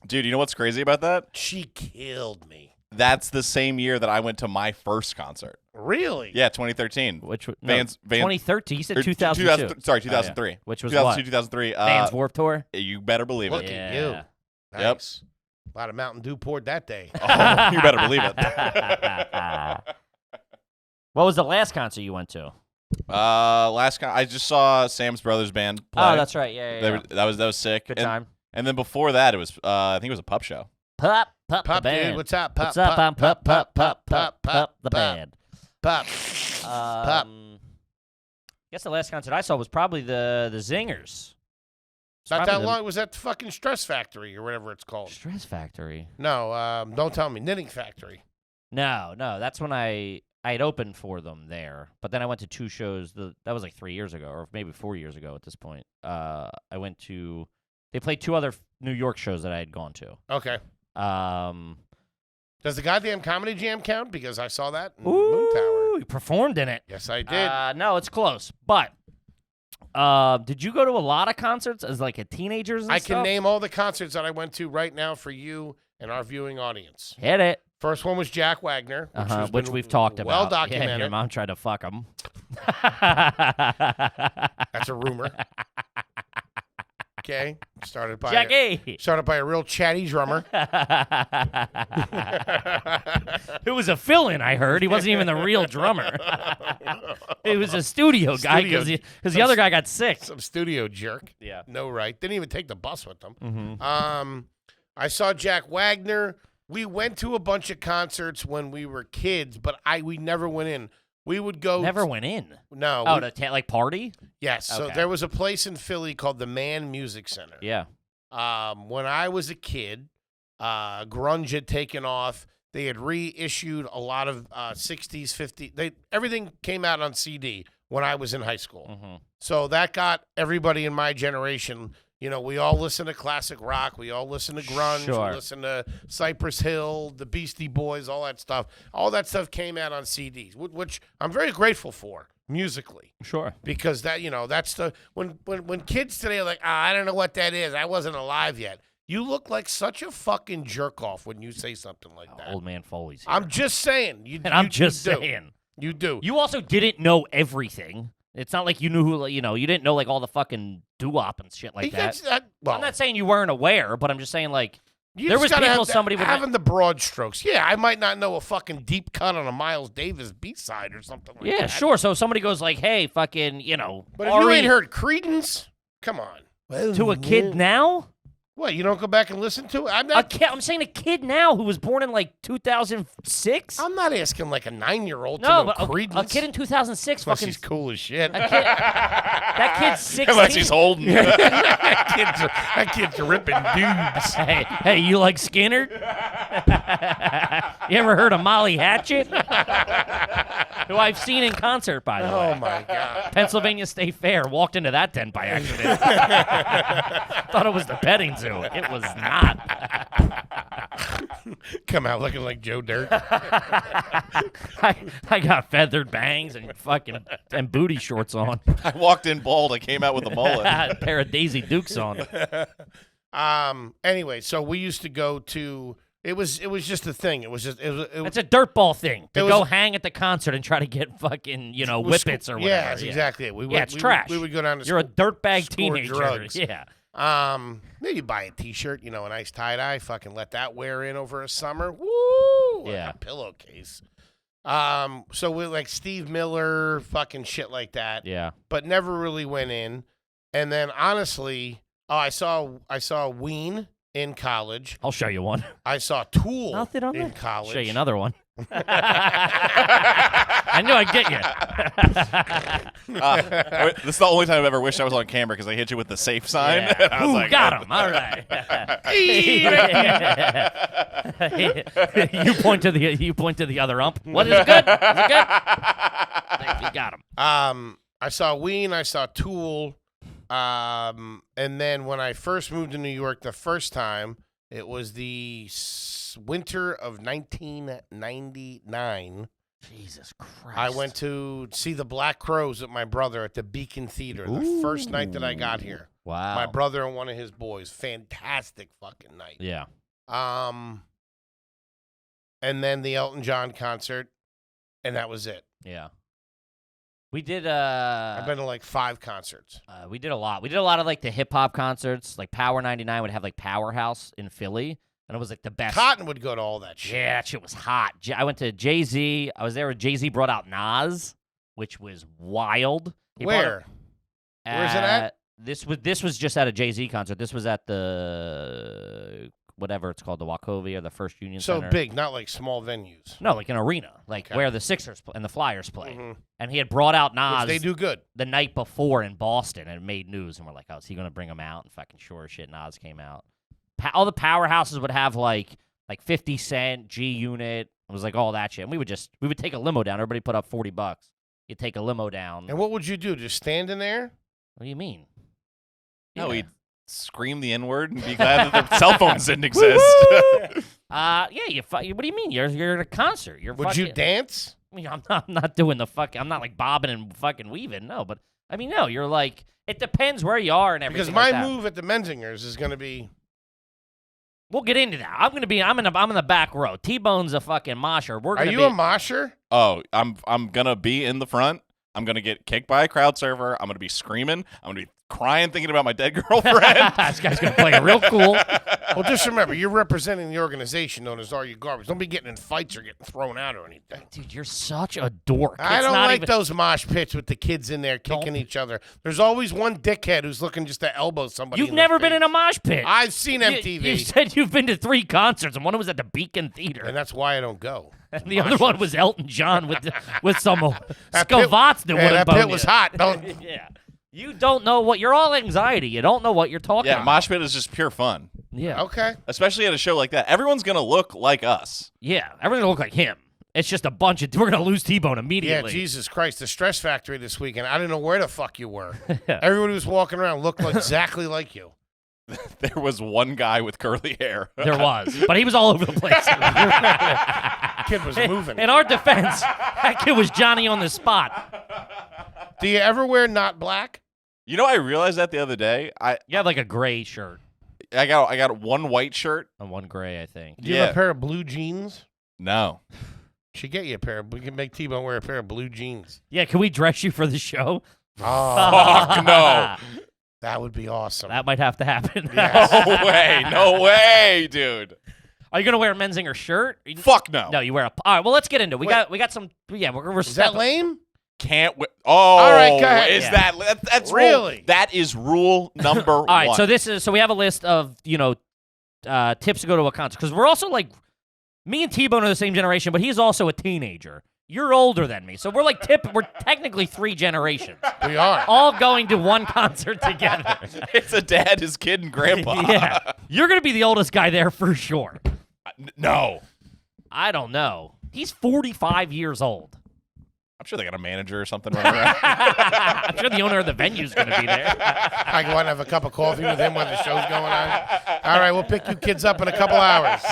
Speaker 4: Dude, you know what's crazy about that?
Speaker 2: She killed me.
Speaker 4: That's the same year that I went to my first concert.
Speaker 2: Really?
Speaker 4: Yeah, 2013.
Speaker 3: Which no,
Speaker 4: Vans
Speaker 3: 2013? You said
Speaker 4: or
Speaker 3: 2002.
Speaker 4: Sorry, 2003.
Speaker 3: Which was
Speaker 4: 2003.
Speaker 3: Vans Warped Tour?
Speaker 4: You better believe
Speaker 2: Look
Speaker 4: it.
Speaker 2: at you.
Speaker 3: Yeah.
Speaker 2: Nice. A lot of Mountain Dew poured that day.
Speaker 4: Oh, you better believe it.
Speaker 3: What was the last concert you went to?
Speaker 4: I just saw Sam's Brothers band play.
Speaker 3: Oh, that's right. Yeah, yeah.
Speaker 4: That was sick.
Speaker 3: Good
Speaker 4: And-
Speaker 3: time.
Speaker 4: And then before that, it was I think it was a pup show.
Speaker 3: Pup,
Speaker 2: Pup,
Speaker 3: the band.
Speaker 2: dude, what's up? Pup,
Speaker 3: What's up? I'm
Speaker 2: pup,
Speaker 3: Pup,
Speaker 2: pup,
Speaker 3: the
Speaker 2: pup,
Speaker 3: band.
Speaker 2: Pup.
Speaker 3: I guess the last concert I saw was probably the Zingers. It's
Speaker 2: Not
Speaker 3: probably
Speaker 2: that
Speaker 3: the
Speaker 2: long. It was at the fucking Stress Factory or whatever it's called.
Speaker 3: Stress Factory.
Speaker 2: No, don't tell me. Knitting Factory.
Speaker 3: No, that's when I had opened for them there. But then I went to 2 shows. That was like 3 years ago, or maybe 4 years ago at this point. I went to. They played 2 other New York shows that I had gone to.
Speaker 2: Okay.
Speaker 3: Um,
Speaker 2: Does the goddamn Comedy Jam count? Because I saw that in
Speaker 3: ooh,
Speaker 2: Moon Tower.
Speaker 3: you performed in it.
Speaker 2: Yes, I did.
Speaker 3: No, it's close. But did you go to a lot of concerts as like a teenagers and
Speaker 2: I
Speaker 3: stuff?
Speaker 2: can name all the concerts that I went to right now for you and our viewing audience.
Speaker 3: Hit it.
Speaker 2: First one was Jack Wagner,
Speaker 3: Which we've talked about.
Speaker 2: Well
Speaker 3: Yeah,
Speaker 2: documented.
Speaker 3: your mom tried to fuck him.
Speaker 2: That's a rumor. Okay. Started by
Speaker 3: Jackie.
Speaker 2: a real chatty drummer.
Speaker 3: Who was a fill-in, I heard. He wasn't even the real drummer. He was a studio guy because the other guy got sick.
Speaker 2: Some studio jerk.
Speaker 3: Yeah.
Speaker 2: No right. Didn't even take the bus with them.
Speaker 3: Mm-hmm.
Speaker 2: I saw Jack Wagner. We went to a bunch of concerts when we were kids, but we never went in. We would go.
Speaker 3: Never went in.
Speaker 2: No.
Speaker 3: Oh, like party?
Speaker 2: Yes. So
Speaker 3: Okay.
Speaker 2: there was a place in Philly called the Mann Music Center.
Speaker 3: Yeah.
Speaker 2: When I was a kid, grunge had taken off. They had reissued a lot of 60s, 50s. Everything came out on CD when I was in high school.
Speaker 3: Mm-hmm.
Speaker 2: So that got everybody in my generation. You know, we all listen to classic rock. We all listen to grunge.
Speaker 3: Sure.
Speaker 2: We listen to Cypress Hill, the Beastie Boys, all that stuff. All that stuff came out on CDs, which I'm very grateful for musically.
Speaker 3: Sure.
Speaker 2: Because that's the when kids today are like, I don't know what that is. I wasn't alive yet. You look like such a fucking jerk off when you say something like that.
Speaker 3: Old man Foley's here.
Speaker 2: I'm just saying.
Speaker 3: I'm just saying.
Speaker 2: You do.
Speaker 3: You also didn't know everything. It's not like you knew who, you didn't know like all the fucking doo-wop and shit like that.
Speaker 2: Well,
Speaker 3: I'm not saying you weren't aware, but I'm just saying like
Speaker 2: you
Speaker 3: there
Speaker 2: just
Speaker 3: was
Speaker 2: gotta
Speaker 3: people
Speaker 2: have
Speaker 3: somebody would
Speaker 2: having the broad strokes. Yeah, I might not know a fucking deep cut on a Miles Davis B-side or something like that.
Speaker 3: yeah, sure. So if somebody goes like, hey, fucking,
Speaker 2: But if you ain't heard Creedence, come on.
Speaker 3: to a kid now?
Speaker 2: What, you don't go back and listen to it?
Speaker 3: I'm saying a kid now who was born in like 2006.
Speaker 2: I'm not asking like a 9-year-old to
Speaker 3: No,
Speaker 2: know
Speaker 3: but
Speaker 2: Creedence.
Speaker 3: a kid in 2006
Speaker 2: Unless
Speaker 3: fucking.
Speaker 2: he's cool as shit.
Speaker 3: That kid's 16.
Speaker 4: Unless he's holding.
Speaker 2: that kid's ripping dudes.
Speaker 3: Hey, you like Skinner? You ever heard of Molly Hatchet? Who I've seen in concert, by the way.
Speaker 2: Oh my God.
Speaker 3: Pennsylvania State Fair. Walked into that tent by accident. Thought it was the petting zoo. It was not.
Speaker 2: Come out looking like Joe Dirt.
Speaker 3: I got feathered bangs and booty shorts on.
Speaker 4: I walked in bald. I came out with a mullet.
Speaker 3: A pair of Daisy Dukes on.
Speaker 2: Anyway, so we used to go to. It was just a thing. It was
Speaker 3: It's a dirtball thing to
Speaker 2: It
Speaker 3: go
Speaker 2: was-
Speaker 3: hang at the concert and try to get fucking
Speaker 2: was
Speaker 3: whippets or whatever.
Speaker 2: Yeah, that's exactly it.
Speaker 3: It's trash.
Speaker 2: We would go down to
Speaker 3: You're a dirtbag
Speaker 2: score
Speaker 3: teenager.
Speaker 2: drugs.
Speaker 3: Yeah.
Speaker 2: Maybe buy a T-shirt, a nice tie-dye, fucking let that wear in over a summer. Woo! Like
Speaker 3: Yeah.
Speaker 2: a pillowcase. So we like Steve Miller, fucking shit like that.
Speaker 3: Yeah.
Speaker 2: But never really went in. And then honestly, I saw Ween in college.
Speaker 3: I'll show you one.
Speaker 2: I saw Tool
Speaker 3: Nothing on
Speaker 2: in
Speaker 3: there.
Speaker 2: college.
Speaker 3: Show you another one. I knew I'd get you.
Speaker 4: This is the only time I've ever wished I was on camera because I hit you with the safe sign.
Speaker 3: Yeah.
Speaker 4: And I was
Speaker 3: Ooh,
Speaker 4: like,
Speaker 3: got him. All right. you point to the other ump. What is it good? Is it good? You got him.
Speaker 2: I saw Ween. I saw Tool. And then when I first moved to New York the first time, it was the winter of 1999.
Speaker 3: Jesus Christ.
Speaker 2: I went to see the Black Crowes with my brother at the Beacon Theater the first night that I got here.
Speaker 3: Wow.
Speaker 2: My brother and one of his boys. Fantastic fucking night.
Speaker 3: Yeah.
Speaker 2: And then the Elton John concert, and that was it.
Speaker 3: Yeah. We did
Speaker 2: I've been to like 5 concerts.
Speaker 3: we did a lot. We did a lot of like the hip hop concerts. Like Power 99 would have like Powerhouse in Philly, and it was like the best.
Speaker 2: Cotton would go to all that shit.
Speaker 3: Yeah, that shit was hot. I went to Jay-Z. I was there when Jay-Z brought out Nas, which was wild. He brought
Speaker 2: Where? Where's it at?
Speaker 3: This was just at a Jay-Z concert. This was at the whatever it's called, the Wachovia, the First Union
Speaker 2: So
Speaker 3: Center.
Speaker 2: big, not like small venues.
Speaker 3: No, like an arena, like
Speaker 2: Okay.
Speaker 3: where the Sixers and the Flyers play.
Speaker 2: Mhm.
Speaker 3: And he had brought out Nas
Speaker 2: Which they do good.
Speaker 3: the night before in Boston, and it made news. And we're like, oh, is he going to bring him out? And fucking sure as shit, Nas came out. All the powerhouses would have like 50 Cent, G Unit. It was like all that shit. And we would take a limo down. Everybody put up $40. You'd take a limo down.
Speaker 2: And what would you do? Just stand in there?
Speaker 3: What do you mean?
Speaker 4: no,
Speaker 3: Yeah.
Speaker 4: he'd scream the N-word and be glad that the cell phones didn't exist.
Speaker 3: Yeah. What do you mean? You're at a concert.
Speaker 2: Would you dance?
Speaker 3: I mean, I'm not doing the fucking. I'm not like bobbing and fucking weaving. No, but I mean, no. You're like. It depends where you are and everything.
Speaker 2: Because my
Speaker 3: like that.
Speaker 2: move at the Menzingers is going to be.
Speaker 3: We'll get into that. I'm in the back row. T-Bone's a fucking mosher.
Speaker 2: Are you a mosher?
Speaker 4: Oh, I'm gonna be in the front. I'm gonna get kicked by a crowd server. I'm gonna be screaming. I'm gonna be crying, thinking about my dead girlfriend.
Speaker 3: This guy's gonna play it real cool.
Speaker 2: Well, just remember, you're representing the organization known as Are You Garbage. Don't be getting in fights or getting thrown out or anything.
Speaker 3: Dude, you're such a dork.
Speaker 2: I
Speaker 3: It's
Speaker 2: don't
Speaker 3: not
Speaker 2: like
Speaker 3: even-
Speaker 2: those mosh pits with the kids in there kicking each other. There's always one dickhead who's looking just to elbow somebody.
Speaker 3: You've never been in a mosh pit.
Speaker 2: I've seen MTV.
Speaker 3: You said you've been to 3 concerts, and one was at the Beacon Theater,
Speaker 2: and that's why I don't go.
Speaker 3: and the other one was Elton John with some
Speaker 2: That pit-
Speaker 3: scavats that would
Speaker 2: Yeah,
Speaker 3: have
Speaker 2: that pit was hot. Don't.
Speaker 3: Yeah. You don't know what you're all anxiety. You don't know what you're talking
Speaker 4: Yeah,
Speaker 3: about.
Speaker 4: mosh pit is just pure fun,
Speaker 3: Yeah.
Speaker 2: Okay.
Speaker 4: especially at a show like that. Everyone's gonna look like us.
Speaker 3: Yeah. Everything will look like him. It's just a bunch of. We're gonna lose T-Bone
Speaker 2: Yeah,
Speaker 3: immediately.
Speaker 2: Jesus Christ. The Stress Factory this weekend. I didn't know where the fuck you were. Everybody was walking around looked exactly like you.
Speaker 4: There was one guy with curly hair.
Speaker 3: There was, but he was all over the place.
Speaker 2: Kid was moving.
Speaker 3: In our defense, that kid was Johnny on the spot.
Speaker 2: Do you ever wear not black?
Speaker 4: You know, I realized that the other day.
Speaker 3: You have like a gray shirt
Speaker 4: I got one white shirt.
Speaker 3: and one gray, I think.
Speaker 2: Do you have a pair of blue jeans?
Speaker 4: No.
Speaker 2: Should get you a pair. We can make T-Bone wear a pair of blue jeans.
Speaker 3: Yeah, can we dress you for the show?
Speaker 2: Oh,
Speaker 4: Fuck no.
Speaker 2: that would be awesome.
Speaker 3: That might have to happen.
Speaker 2: Yes.
Speaker 4: No way. No way, dude.
Speaker 3: Are you gonna wear a Menzinger shirt?
Speaker 4: Fuck no.
Speaker 3: No, you wear a. All right, well, let's get into it. We
Speaker 2: Wait.
Speaker 3: got some. Yeah, we're
Speaker 2: Is that lame?
Speaker 4: Can't. Oh,
Speaker 2: All right, go ahead.
Speaker 4: Is
Speaker 3: Yeah.
Speaker 4: that's
Speaker 2: Really?
Speaker 4: Rule, that is rule number
Speaker 3: All right,
Speaker 4: one.
Speaker 3: so we have a list of tips to go to a concert because we're also like me and T-Bone are the same generation, but he's also a teenager. You're older than me, so we're technically 3 generations,
Speaker 2: We are.
Speaker 3: all going to one concert together.
Speaker 4: It's a dad, his kid, and grandpa.
Speaker 3: Yeah, you're gonna be the oldest guy there for sure.
Speaker 4: No.
Speaker 3: I don't know. He's 45 years old.
Speaker 4: I'm sure they got a manager or something running around.
Speaker 3: I'm sure the owner of the venue's gonna be there.
Speaker 2: I go out and have a cup of coffee with him while the show's going on. All right, we'll pick you kids up in a couple hours.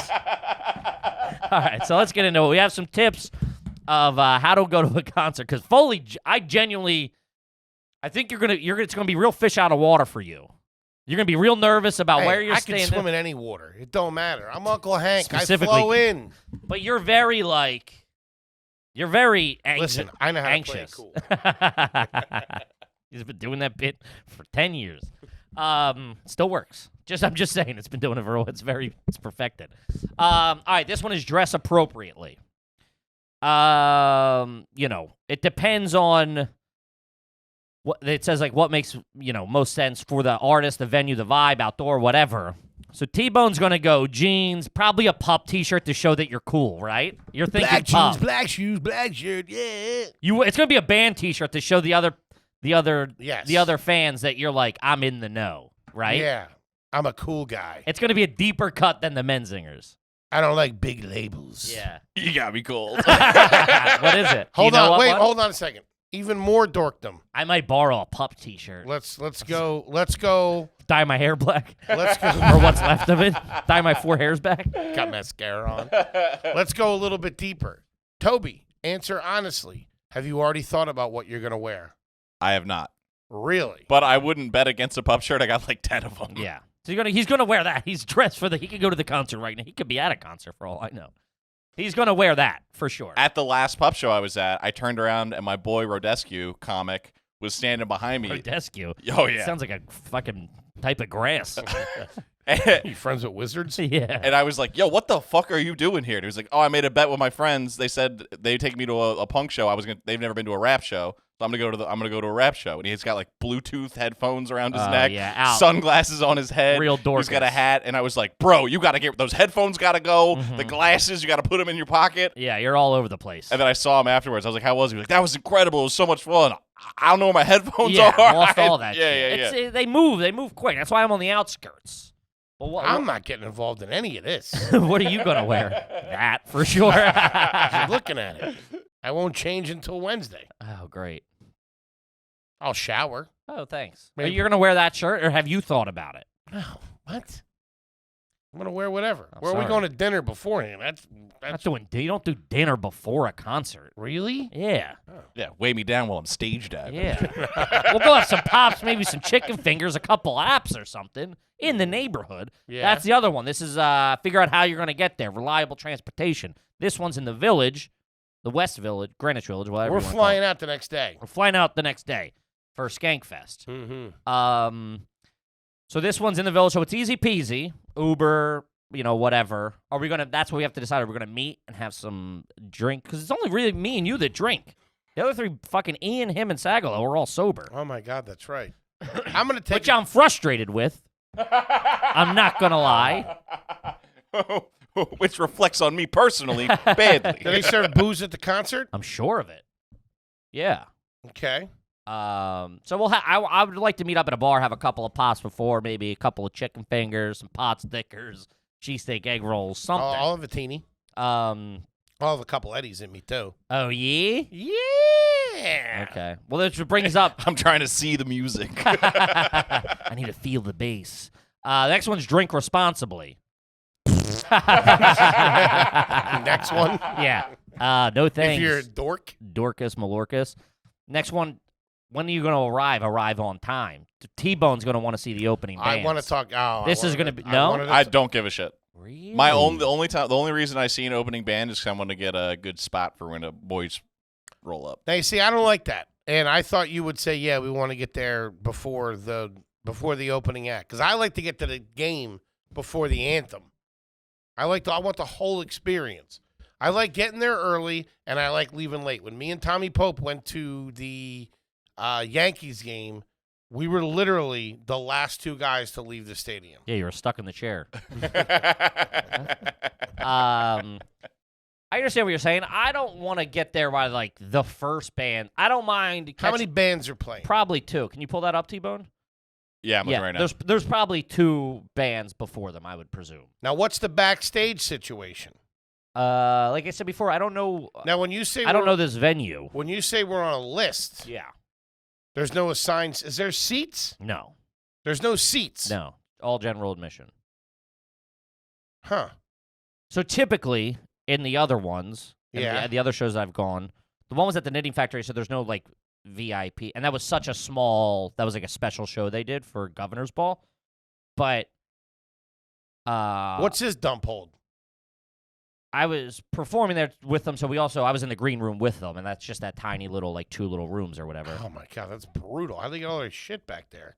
Speaker 3: right, so let's get into it. We have some tips of how to go to a concert because Foley, I think it's gonna be real fish out of water for you. You're gonna be real nervous about
Speaker 2: Hey,
Speaker 3: where you're
Speaker 2: I
Speaker 3: standing.
Speaker 2: can swim in any water. It don't matter. I'm Uncle Hank. I
Speaker 3: Specifically-
Speaker 2: flow in.
Speaker 3: But you're very anxious.
Speaker 2: Listen, I know how
Speaker 3: anxious.
Speaker 2: to play it cool.
Speaker 3: He's been doing that bit for 10 years. Still works. I'm just saying, it's been doing it for it's perfected. All right, this one is dress appropriately. It depends on what it says, like what makes most sense for the artist, the venue, the vibe, outdoor, whatever. So T-Bone's gonna go jeans, probably a pup T-shirt to show that you're cool, right? You're thinking
Speaker 2: Black
Speaker 3: pup.
Speaker 2: jeans, black shoes, black shirt. Yeah.
Speaker 3: It's gonna be a band T-shirt to show the other
Speaker 2: Yes.
Speaker 3: fans that you're like, I'm in the know, right?
Speaker 2: Yeah. I'm a cool guy.
Speaker 3: It's gonna be a deeper cut than the Menzingers.
Speaker 2: I don't like big labels.
Speaker 3: Yeah.
Speaker 4: You got me cold.
Speaker 3: What is it?
Speaker 2: Hold
Speaker 3: Do you know
Speaker 2: on.
Speaker 3: what
Speaker 2: Wait.
Speaker 3: one?
Speaker 2: Hold on a second. Even more dorkdom.
Speaker 3: I might borrow a pup T-shirt.
Speaker 2: Let's go. Let's go.
Speaker 3: Dye my hair black,
Speaker 2: Let's go.
Speaker 3: or what's left of it. Dye my 4 hairs back.
Speaker 2: Got mascara on. Let's go a little bit deeper. Toby, answer honestly. Have you already thought about what you're gonna wear?
Speaker 4: I have not.
Speaker 2: Really?
Speaker 4: But I wouldn't bet against a pup shirt. I got like 10 of them.
Speaker 3: Yeah. So he's gonna wear that. He's dressed for he could go to the concert right now. He could be at a concert for all I know. He's gonna wear that for sure.
Speaker 4: At the last pup show I was at, I turned around and my boy Rodescu comic was standing behind me.
Speaker 3: Rodescu.
Speaker 4: Oh, yeah.
Speaker 3: Sounds like a fucking type of grass.
Speaker 2: You friends with wizards?
Speaker 3: Yeah.
Speaker 4: And I was like, yo, what the fuck are you doing here? And he was like, oh, I made a bet with my friends. They said they'd take me to a punk show. They've never been to a rap show. So I'm gonna go to a rap show. And he's got like Bluetooth headphones around his neck,
Speaker 3: yeah, out.
Speaker 4: sunglasses on his head.
Speaker 3: Real dorcas.
Speaker 4: He's got a hat. And I was like, bro, you gotta get those headphones. Gotta go.
Speaker 3: Mm-hmm.
Speaker 4: The glasses, you gotta put them in your pocket.
Speaker 3: Yeah, you're all over the place.
Speaker 4: And then I saw him afterwards. I was like, how was he? He was like, that was incredible. It was so much fun. I don't know where my headphones
Speaker 3: yeah,
Speaker 4: are.
Speaker 3: lost all that
Speaker 4: Yeah,
Speaker 3: shit.
Speaker 4: yeah, yeah.
Speaker 3: They move quick. That's why I'm on the outskirts. Well,
Speaker 2: I'm not getting involved in any of this.
Speaker 3: what are you gonna wear? That for sure.
Speaker 2: Just looking at it. I won't change until Wednesday.
Speaker 3: Oh, great.
Speaker 2: I'll shower.
Speaker 3: Oh, thanks.
Speaker 2: Maybe.
Speaker 3: You're gonna wear that shirt, or have you thought about it?
Speaker 2: No, what? I'm gonna wear whatever.
Speaker 3: I'm
Speaker 2: Where are we
Speaker 3: sorry.
Speaker 2: going to dinner beforehand?
Speaker 3: Not doing. You don't do dinner before a concert.
Speaker 2: Really?
Speaker 3: Yeah.
Speaker 4: Yeah, weigh me down while I'm stage diving.
Speaker 3: Yeah. We'll go have some pops, maybe some chicken fingers, a couple apps or something in the neighborhood.
Speaker 2: Yeah.
Speaker 3: That's the other one. This is figure out how you're going to get there. Reliable transportation. This one's in the village, the West Village, Greenwich Village, whatever.
Speaker 2: We're
Speaker 3: you wanna call
Speaker 2: flying
Speaker 3: it.
Speaker 2: out the next day.
Speaker 3: We're flying out the next day for Skankfest.
Speaker 2: Mm-hmm.
Speaker 3: So this one's in the village, so it's easy peasy. Uber, whatever. Are we gonna? That's what we have to decide. Are we gonna meet and have some drink? Because it's only really me and you that drink. The other three, fucking Ian, him, and Sagalo, we're all sober.
Speaker 2: Oh my God, that's right. I'm gonna take.
Speaker 3: Which I'm frustrated with. I'm not gonna lie.
Speaker 4: Which reflects on me personally badly.
Speaker 2: Do they serve booze at the concert?
Speaker 3: I'm sure of it. Yeah.
Speaker 2: Okay.
Speaker 3: So we'll. I would like to meet up at a bar, have a couple of pots before, maybe a couple of chicken fingers, some pot stickers, cheesesteak egg rolls, something.
Speaker 2: I'll have a teeny.
Speaker 3: Um.
Speaker 2: I'll have a couple Eddies in me too.
Speaker 3: Oh yeah.
Speaker 2: Yeah.
Speaker 3: Okay. Well, this brings us up.
Speaker 4: I'm trying to see the music.
Speaker 3: I need to feel the bass. The next one's drink responsibly.
Speaker 2: Next one.
Speaker 3: Yeah. No thanks.
Speaker 2: If you're a dork.
Speaker 3: Dorcas Malorcas. Next one. When are you going to arrive? Arrive on time. T-Bone's going to want to see the opening bands.
Speaker 2: I want to talk. Oh,
Speaker 3: This is gonna be- no?
Speaker 4: I don't give a shit.
Speaker 3: Really?
Speaker 4: The only reason I see an opening band is 'cause I'm going to get a good spot for when the boys roll up.
Speaker 2: Now you see, I don't like that, and I thought you would say, yeah, we want to get there before the opening act, because I like to get to the game before the anthem. I want the whole experience. I like getting there early, and I like leaving late. When me and Tommy Pope went to the Yankees game, we were literally the last two guys to leave the stadium.
Speaker 3: Yeah, you were stuck in the chair. I understand what you're saying. I don't want to get there by like the first band. I don't mind.
Speaker 2: How many bands are playing?
Speaker 3: Probably two. Can you pull that up, T-Bone?
Speaker 4: Yeah, I'm looking right now.
Speaker 3: There's probably two bands before them, I would presume.
Speaker 2: Now, what's the backstage situation?
Speaker 3: Like I said before, I don't know.
Speaker 2: Now, when you say
Speaker 3: I don't know this venue.
Speaker 2: When you say we're on a list,
Speaker 3: Yeah.
Speaker 2: there's no assigned. Is there seats?
Speaker 3: No.
Speaker 2: There's no seats.
Speaker 3: No. All general admission.
Speaker 2: Huh.
Speaker 3: So typically, in the other ones. And
Speaker 2: Yeah.
Speaker 3: the other shows I've gone. The one was at the Knitting Factory, so there's no like VIP, and that was such a small. That was like a special show they did for Governor's Ball. But
Speaker 2: What's his dump hold?
Speaker 3: I was performing there with them, so I was in the green room with them, and that's just that tiny little like 2 little rooms or whatever.
Speaker 2: Oh my God, that's brutal. How do they get all their shit back there?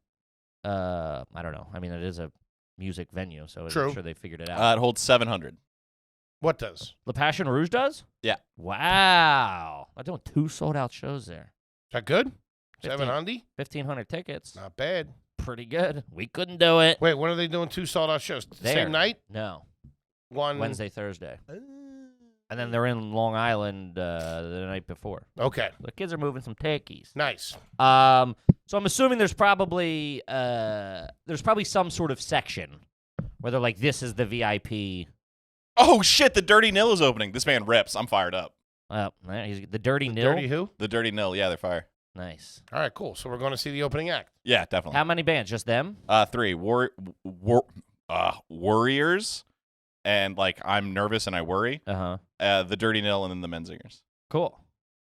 Speaker 3: I don't know. I mean, it is a music venue, so
Speaker 2: True.
Speaker 3: I'm sure they figured it out.
Speaker 4: It holds 700.
Speaker 2: What does?
Speaker 3: Le Passion Rouge does?
Speaker 4: Yeah.
Speaker 3: Wow. I'm doing 2 sold-out shows there.
Speaker 2: Is that good?
Speaker 3: 15.
Speaker 2: 700?
Speaker 3: 1,500 tickets.
Speaker 2: Not bad.
Speaker 3: Pretty good. We couldn't do it.
Speaker 2: Wait, when are they doing 2 sold-out shows?
Speaker 3: There.
Speaker 2: Same night?
Speaker 3: No.
Speaker 2: One
Speaker 3: Wednesday, Thursday. And then they're in Long Island the night before.
Speaker 2: Okay,
Speaker 3: The kids are moving some turkeys.
Speaker 2: nice.
Speaker 3: So I'm assuming there's probably some sort of section where they're like, this is the VIP.
Speaker 4: Oh shit! The Dirty Nil is opening. This man rips. I'm fired up.
Speaker 3: He's the Dirty Nil.
Speaker 2: Dirty who?
Speaker 4: The Dirty Nil. Yeah, they're fire.
Speaker 3: Nice.
Speaker 2: All right, cool. So we're going to see the opening act.
Speaker 4: Yeah, definitely.
Speaker 3: How many bands? Just them?
Speaker 4: 3 Warriors, and like I'm nervous and I worry. The Dirty Nil and then the Menzingers.
Speaker 3: Cool.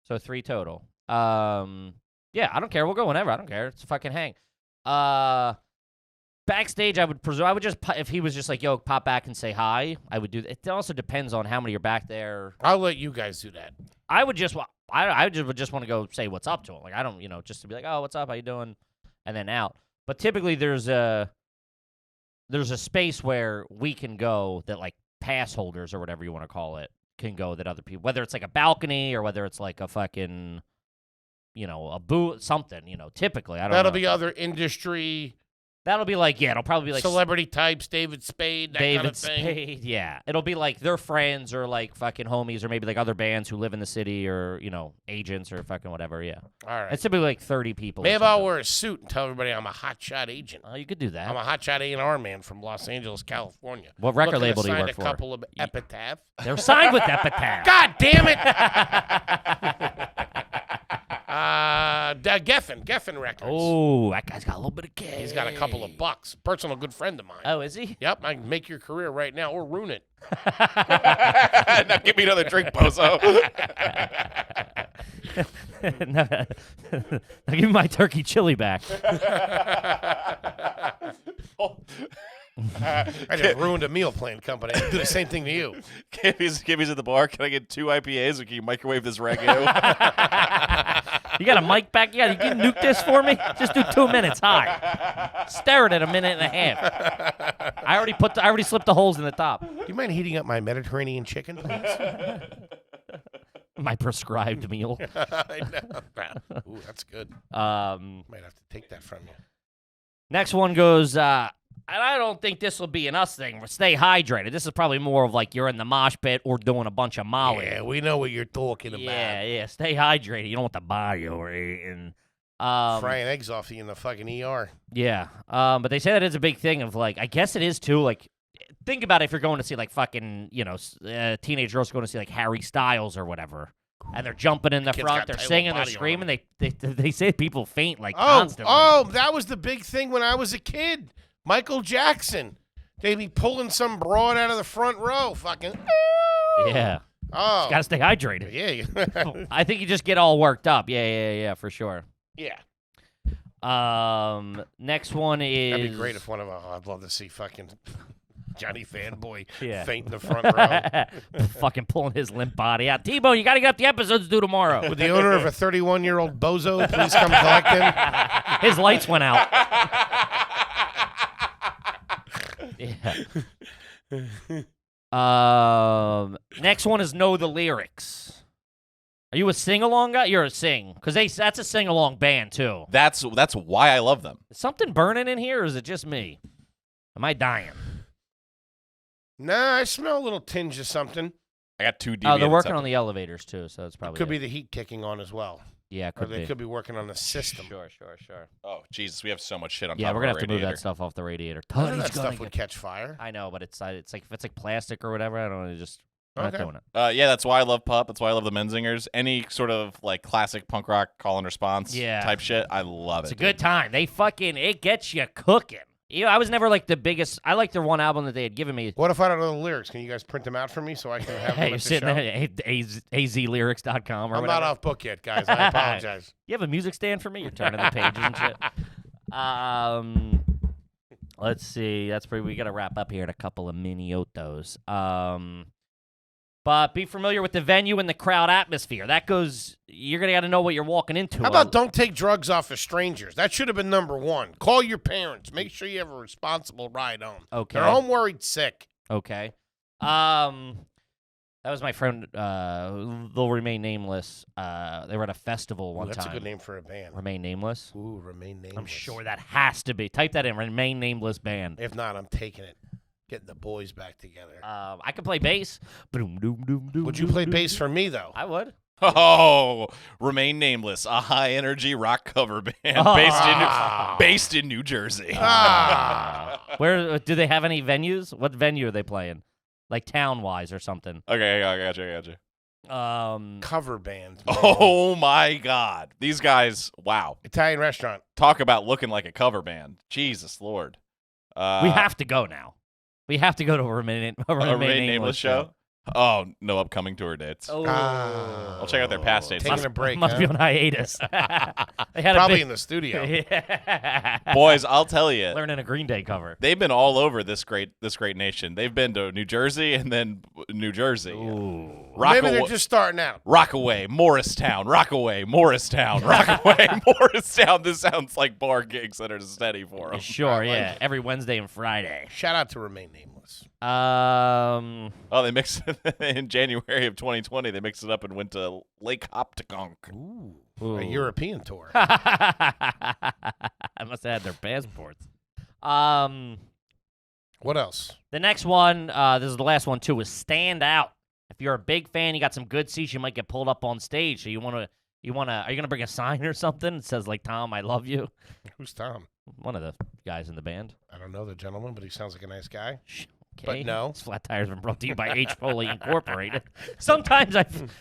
Speaker 3: So 3 total. Yeah, I don't care. We'll go whenever. I don't care. It's a fucking hang. Backstage, I would presume if he was just like, "Yo, pop back and say hi," I would do that. It also depends on how many are back there.
Speaker 2: I'll let you guys do that.
Speaker 3: I would just want to go say what's up to him. Like I don't, just to be like, "Oh, what's up? How you doing?" and then out. But typically there's a space where we can go that like pass holders or whatever you want to call it can go that other people, whether it's like a balcony or whether it's like a fucking, a booth, something, typically. I don't know.
Speaker 2: That'll be other industry,
Speaker 3: That'll be like, it'll probably be like
Speaker 2: celebrity types, David Spade, that kind
Speaker 3: David
Speaker 2: of thing.
Speaker 3: Spade, yeah. It'll be like their friends or like fucking homies or maybe like other bands who live in the city or, agents or fucking whatever, yeah.
Speaker 2: All right.
Speaker 3: It's typically like 30 people.
Speaker 2: Maybe I'll wear a suit and tell everybody I'm a hotshot agent.
Speaker 3: Oh, you could do that.
Speaker 2: I'm a hotshot A&R man from Los Angeles, California.
Speaker 3: What record
Speaker 2: Looking to
Speaker 3: label do you
Speaker 2: sign
Speaker 3: work for?
Speaker 2: a couple of Epitaph.
Speaker 3: They're signed with Epitaph.
Speaker 2: God damn it! Geffen Records.
Speaker 3: Oh, that guy's got a little bit of cash.
Speaker 2: He's got a couple of bucks. Personal good friend of mine.
Speaker 3: Oh, is he?
Speaker 2: Yep, I can make your career right now or ruin it.
Speaker 4: Now give me another drink, bozo.
Speaker 3: Now give me my turkey chili back.
Speaker 2: I just ruined a meal plan company. I do the same thing to you.
Speaker 4: Kimmy's at the bar. Can I get 2 IPAs or can you microwave this ragu?
Speaker 3: You got a mic back? You can nuke this for me? Just do 2 minutes high. Stare it at a minute and a half. I already slipped the holes in the top.
Speaker 2: Do you mind heating up my Mediterranean chicken, please?
Speaker 3: My prescribed meal.
Speaker 2: I know. Ooh, that's good. Might have to take that from you.
Speaker 3: Next one goes, and I don't think this will be an us thing, but stay hydrated. This is probably more of like you're in the mosh pit or doing a bunch of Molly.
Speaker 2: Yeah, we know what you're talking about.
Speaker 3: Yeah, stay hydrated. You don't want the body overeating.
Speaker 2: Frying eggs off you in the fucking ER.
Speaker 3: Yeah, but they say that is a big thing of like, I guess it is too, like, think about it if you're going to see like fucking, teenage girls going to see like Harry Styles or whatever. And they're jumping in the
Speaker 2: Kid's
Speaker 3: front,
Speaker 2: got
Speaker 3: they're
Speaker 2: tight
Speaker 3: singing,
Speaker 2: little
Speaker 3: they're
Speaker 2: body on
Speaker 3: screaming. They say people faint like
Speaker 2: Oh,
Speaker 3: constantly.
Speaker 2: that was the big thing when I was a kid. Michael Jackson. They'd be pulling some broad out of the front row. Fucking.
Speaker 3: Yeah.
Speaker 2: Oh.
Speaker 3: Got to stay hydrated.
Speaker 2: Yeah.
Speaker 3: I think you just get all worked up. Yeah, for sure.
Speaker 2: Yeah.
Speaker 3: Next one is.
Speaker 2: That'd be great if one of them. I'd love to see fucking Johnny Fanboy
Speaker 3: Yeah.
Speaker 2: faint in the front row.
Speaker 3: Fucking pulling his limp body out. T-Bone, you got to get up the episodes due tomorrow.
Speaker 2: Would the owner of a 31-year-old bozo please come collect him?
Speaker 3: His lights went out. Yeah. Next one is Know the Lyrics. Are you a sing-along guy? You're a sing. Because that's a sing-along band, too.
Speaker 4: That's why I love them.
Speaker 3: Is something burning in here, or is it just me? Am I dying?
Speaker 2: Nah, I smell a little tinge of something.
Speaker 4: I got 2 DVDs.
Speaker 3: Oh, they're working on the elevators, too, so it's probably
Speaker 2: Could be the heat kicking on as well.
Speaker 3: Yeah,
Speaker 2: Or
Speaker 3: could
Speaker 2: they
Speaker 3: be.
Speaker 2: could be working on the system.
Speaker 3: Sure.
Speaker 4: Oh, Jesus, we have so much shit on
Speaker 3: Yeah,
Speaker 4: top
Speaker 3: we're
Speaker 4: of
Speaker 3: gonna
Speaker 4: our
Speaker 3: have to move that
Speaker 4: radiator.
Speaker 3: stuff off the radiator.
Speaker 2: None of
Speaker 3: Tony's
Speaker 2: that
Speaker 3: gonna
Speaker 2: stuff would
Speaker 3: get-
Speaker 2: catch fire.
Speaker 3: I know, but it's like if it's like plastic or whatever, I don't know. Just I'm not
Speaker 2: Okay.
Speaker 3: doing it.
Speaker 4: Yeah, that's why I love Pup. That's why I love the Menzingers. Any sort of like classic punk rock call and response
Speaker 3: Yeah.
Speaker 4: type shit, I love
Speaker 3: It's
Speaker 4: it.
Speaker 3: a good time. It gets you cooking. I was never like the biggest. I liked their one album that they had given me.
Speaker 2: What if I don't know the lyrics? Can you guys print them out for me so I can have them
Speaker 3: Hey,
Speaker 2: at the
Speaker 3: sitting
Speaker 2: show?
Speaker 3: at azlyrics.com or
Speaker 2: I'm
Speaker 3: whatever.
Speaker 2: not off book yet, guys. I apologize.
Speaker 3: You have a music stand for me? You're turning the pages and shit. Let's see. That's pretty. We got to wrap up here at a couple of miniotos. But be familiar with the venue and the crowd atmosphere. That goes. You're gonna got to know what you're walking into.
Speaker 2: How about don't take drugs off of strangers? That should have been number one. Call your parents. Make sure you have a responsible ride home.
Speaker 3: Okay.
Speaker 2: They're home worried sick.
Speaker 3: Okay. That was my friend. They'll remain nameless. They were at a festival one
Speaker 2: Ooh, that's
Speaker 3: time.
Speaker 2: a good name for a band.
Speaker 3: Remain nameless.
Speaker 2: Ooh, Remain Nameless.
Speaker 3: I'm sure that has to be. Type that in. Remain nameless band.
Speaker 2: If not, I'm taking it. Getting the boys back together.
Speaker 3: I could play bass.
Speaker 2: Would you play bass for me, though?
Speaker 3: I would.
Speaker 4: Oh, Remain Nameless, a high-energy rock cover band based in New Jersey.
Speaker 3: Where do they have any venues? What venue are they playing? Like town-wise or something?
Speaker 4: Okay, I got you.
Speaker 2: Cover band. Man.
Speaker 4: Oh, my God. These guys, wow.
Speaker 2: Italian restaurant.
Speaker 4: Talk about looking like a cover band. Jesus Lord.
Speaker 3: We have to go now. We have to go to a Remain
Speaker 4: Nameless show? Oh, no upcoming tour dates.
Speaker 3: Oh.
Speaker 4: I'll check out their past dates.
Speaker 2: Taking a break.
Speaker 3: Must
Speaker 2: huh?
Speaker 3: be on hiatus. They had
Speaker 2: Probably
Speaker 3: a
Speaker 2: in the studio.
Speaker 4: Boys, I'll tell you.
Speaker 3: Learning a Green Day cover.
Speaker 4: They've been all over this great nation. They've been to New Jersey and then New Jersey.
Speaker 3: Ooh.
Speaker 2: Maybe they're just starting out.
Speaker 4: Rockaway, Morristown, Rockaway, Morristown, Rockaway, Morristown. This sounds like bar gigs that are steady for them.
Speaker 3: Sure, yeah. Every Wednesday and Friday.
Speaker 2: Shout out to Remain Nameless.
Speaker 4: Oh, they mixed in January of 2020. They mixed it up and went to Lake Hoptagonk.
Speaker 3: Ooh.
Speaker 2: A European tour.
Speaker 3: I must have had their passports.
Speaker 2: What else?
Speaker 3: The next one, this is the last one too, is Stand Out. If you're a big fan, you got some good seats, you might get pulled up on stage. So are you gonna bring a sign or something that says like Tom, I love you?
Speaker 2: Who's Tom?
Speaker 3: One of the guys in the band.
Speaker 2: I don't know the gentleman, but he sounds like a nice guy.
Speaker 3: Okay.
Speaker 2: But no.
Speaker 3: This Flat Tire's been brought to you by H. Foley Incorporated. Sometimes I've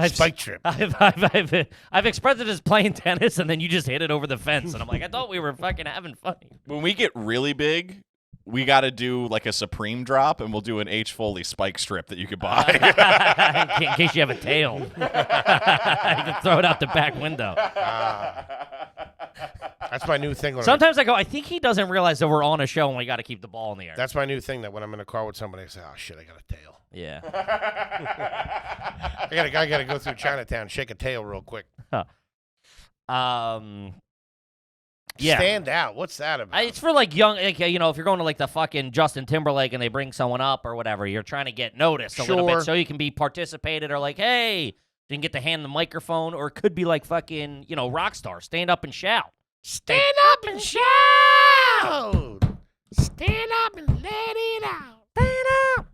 Speaker 2: Spike Trip.
Speaker 3: I've expressed it as playing tennis, and then you just hit it over the fence, and I'm like, I thought we were fucking having fun.
Speaker 4: When we get really big, we got to do like a Supreme drop, and we'll do an H. Foley spike strip that you could buy.
Speaker 3: In case you have a tail. You can throw it out the back window.
Speaker 2: That's my new thing.
Speaker 3: Sometimes I go, I think he doesn't realize that we're on a show and we got to keep the ball in the air.
Speaker 2: That's my new thing, that when I'm in a car with somebody, I say, oh, shit, I got a tail.
Speaker 3: Yeah.
Speaker 2: I gotta go through Chinatown, shake a tail real quick.
Speaker 3: Yeah.
Speaker 2: Stand Out. What's that about?
Speaker 3: It's for like young, like, if you're going to like the fucking Justin Timberlake and they bring someone up or whatever, you're trying to get noticed a little bit so you can be participated or like, hey, you can get to hand the microphone, or it could be like fucking, rock star, stand up and shout.
Speaker 2: Stand up and shout! Stand up and let it out. Stand up.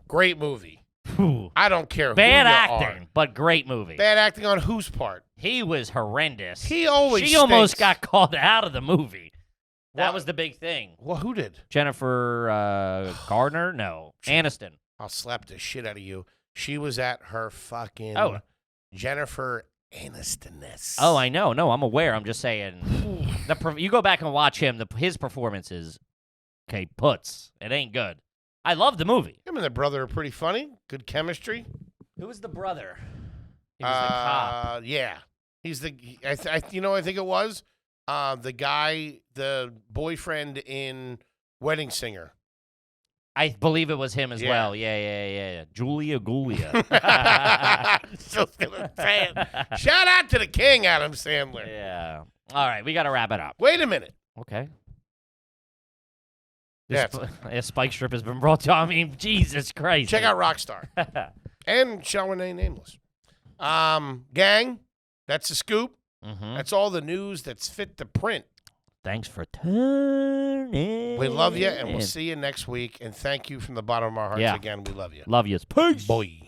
Speaker 2: Great movie.
Speaker 3: Whew.
Speaker 2: I don't care
Speaker 3: Bad
Speaker 2: who you
Speaker 3: acting,
Speaker 2: are.
Speaker 3: but great movie.
Speaker 2: Bad acting on whose part?
Speaker 3: He was horrendous.
Speaker 2: He always
Speaker 3: She almost
Speaker 2: stinks.
Speaker 3: got called out of the movie. That
Speaker 2: What?
Speaker 3: was the big thing.
Speaker 2: Well, who did?
Speaker 3: Jennifer Gardner? No. Aniston.
Speaker 2: I'll slap the shit out of you. She was at her fucking Jennifer Aniston-ness.
Speaker 3: Oh, I know. No, I'm aware. I'm just saying. You go back and watch him. His performance is, puts. It ain't good. I love the movie.
Speaker 2: Him and the brother are pretty funny. Good chemistry.
Speaker 3: Who was the brother? He was the cop.
Speaker 2: Yeah. He's the, I think it was the guy, the boyfriend in Wedding Singer.
Speaker 3: I believe it was him as
Speaker 2: Yeah.
Speaker 3: well. Yeah. Julia Gulia.
Speaker 2: Just gonna say it. Shout out to the king, Adam Sandler.
Speaker 3: Yeah. All right, we got to wrap it up.
Speaker 2: Wait a minute.
Speaker 3: Okay.
Speaker 2: Yeah,
Speaker 3: A spike strip has been brought to. I mean, Jesus Christ.
Speaker 2: check out Rockstar and Shall Remain Nameless. Gang, that's the scoop.
Speaker 3: Mm-hmm.
Speaker 2: That's all the news that's fit to print.
Speaker 3: Thanks for tuning.
Speaker 2: We love you, and we'll see you next week. And thank you from the bottom of our hearts again. We love you.
Speaker 3: Love you. Peace.
Speaker 2: Boy.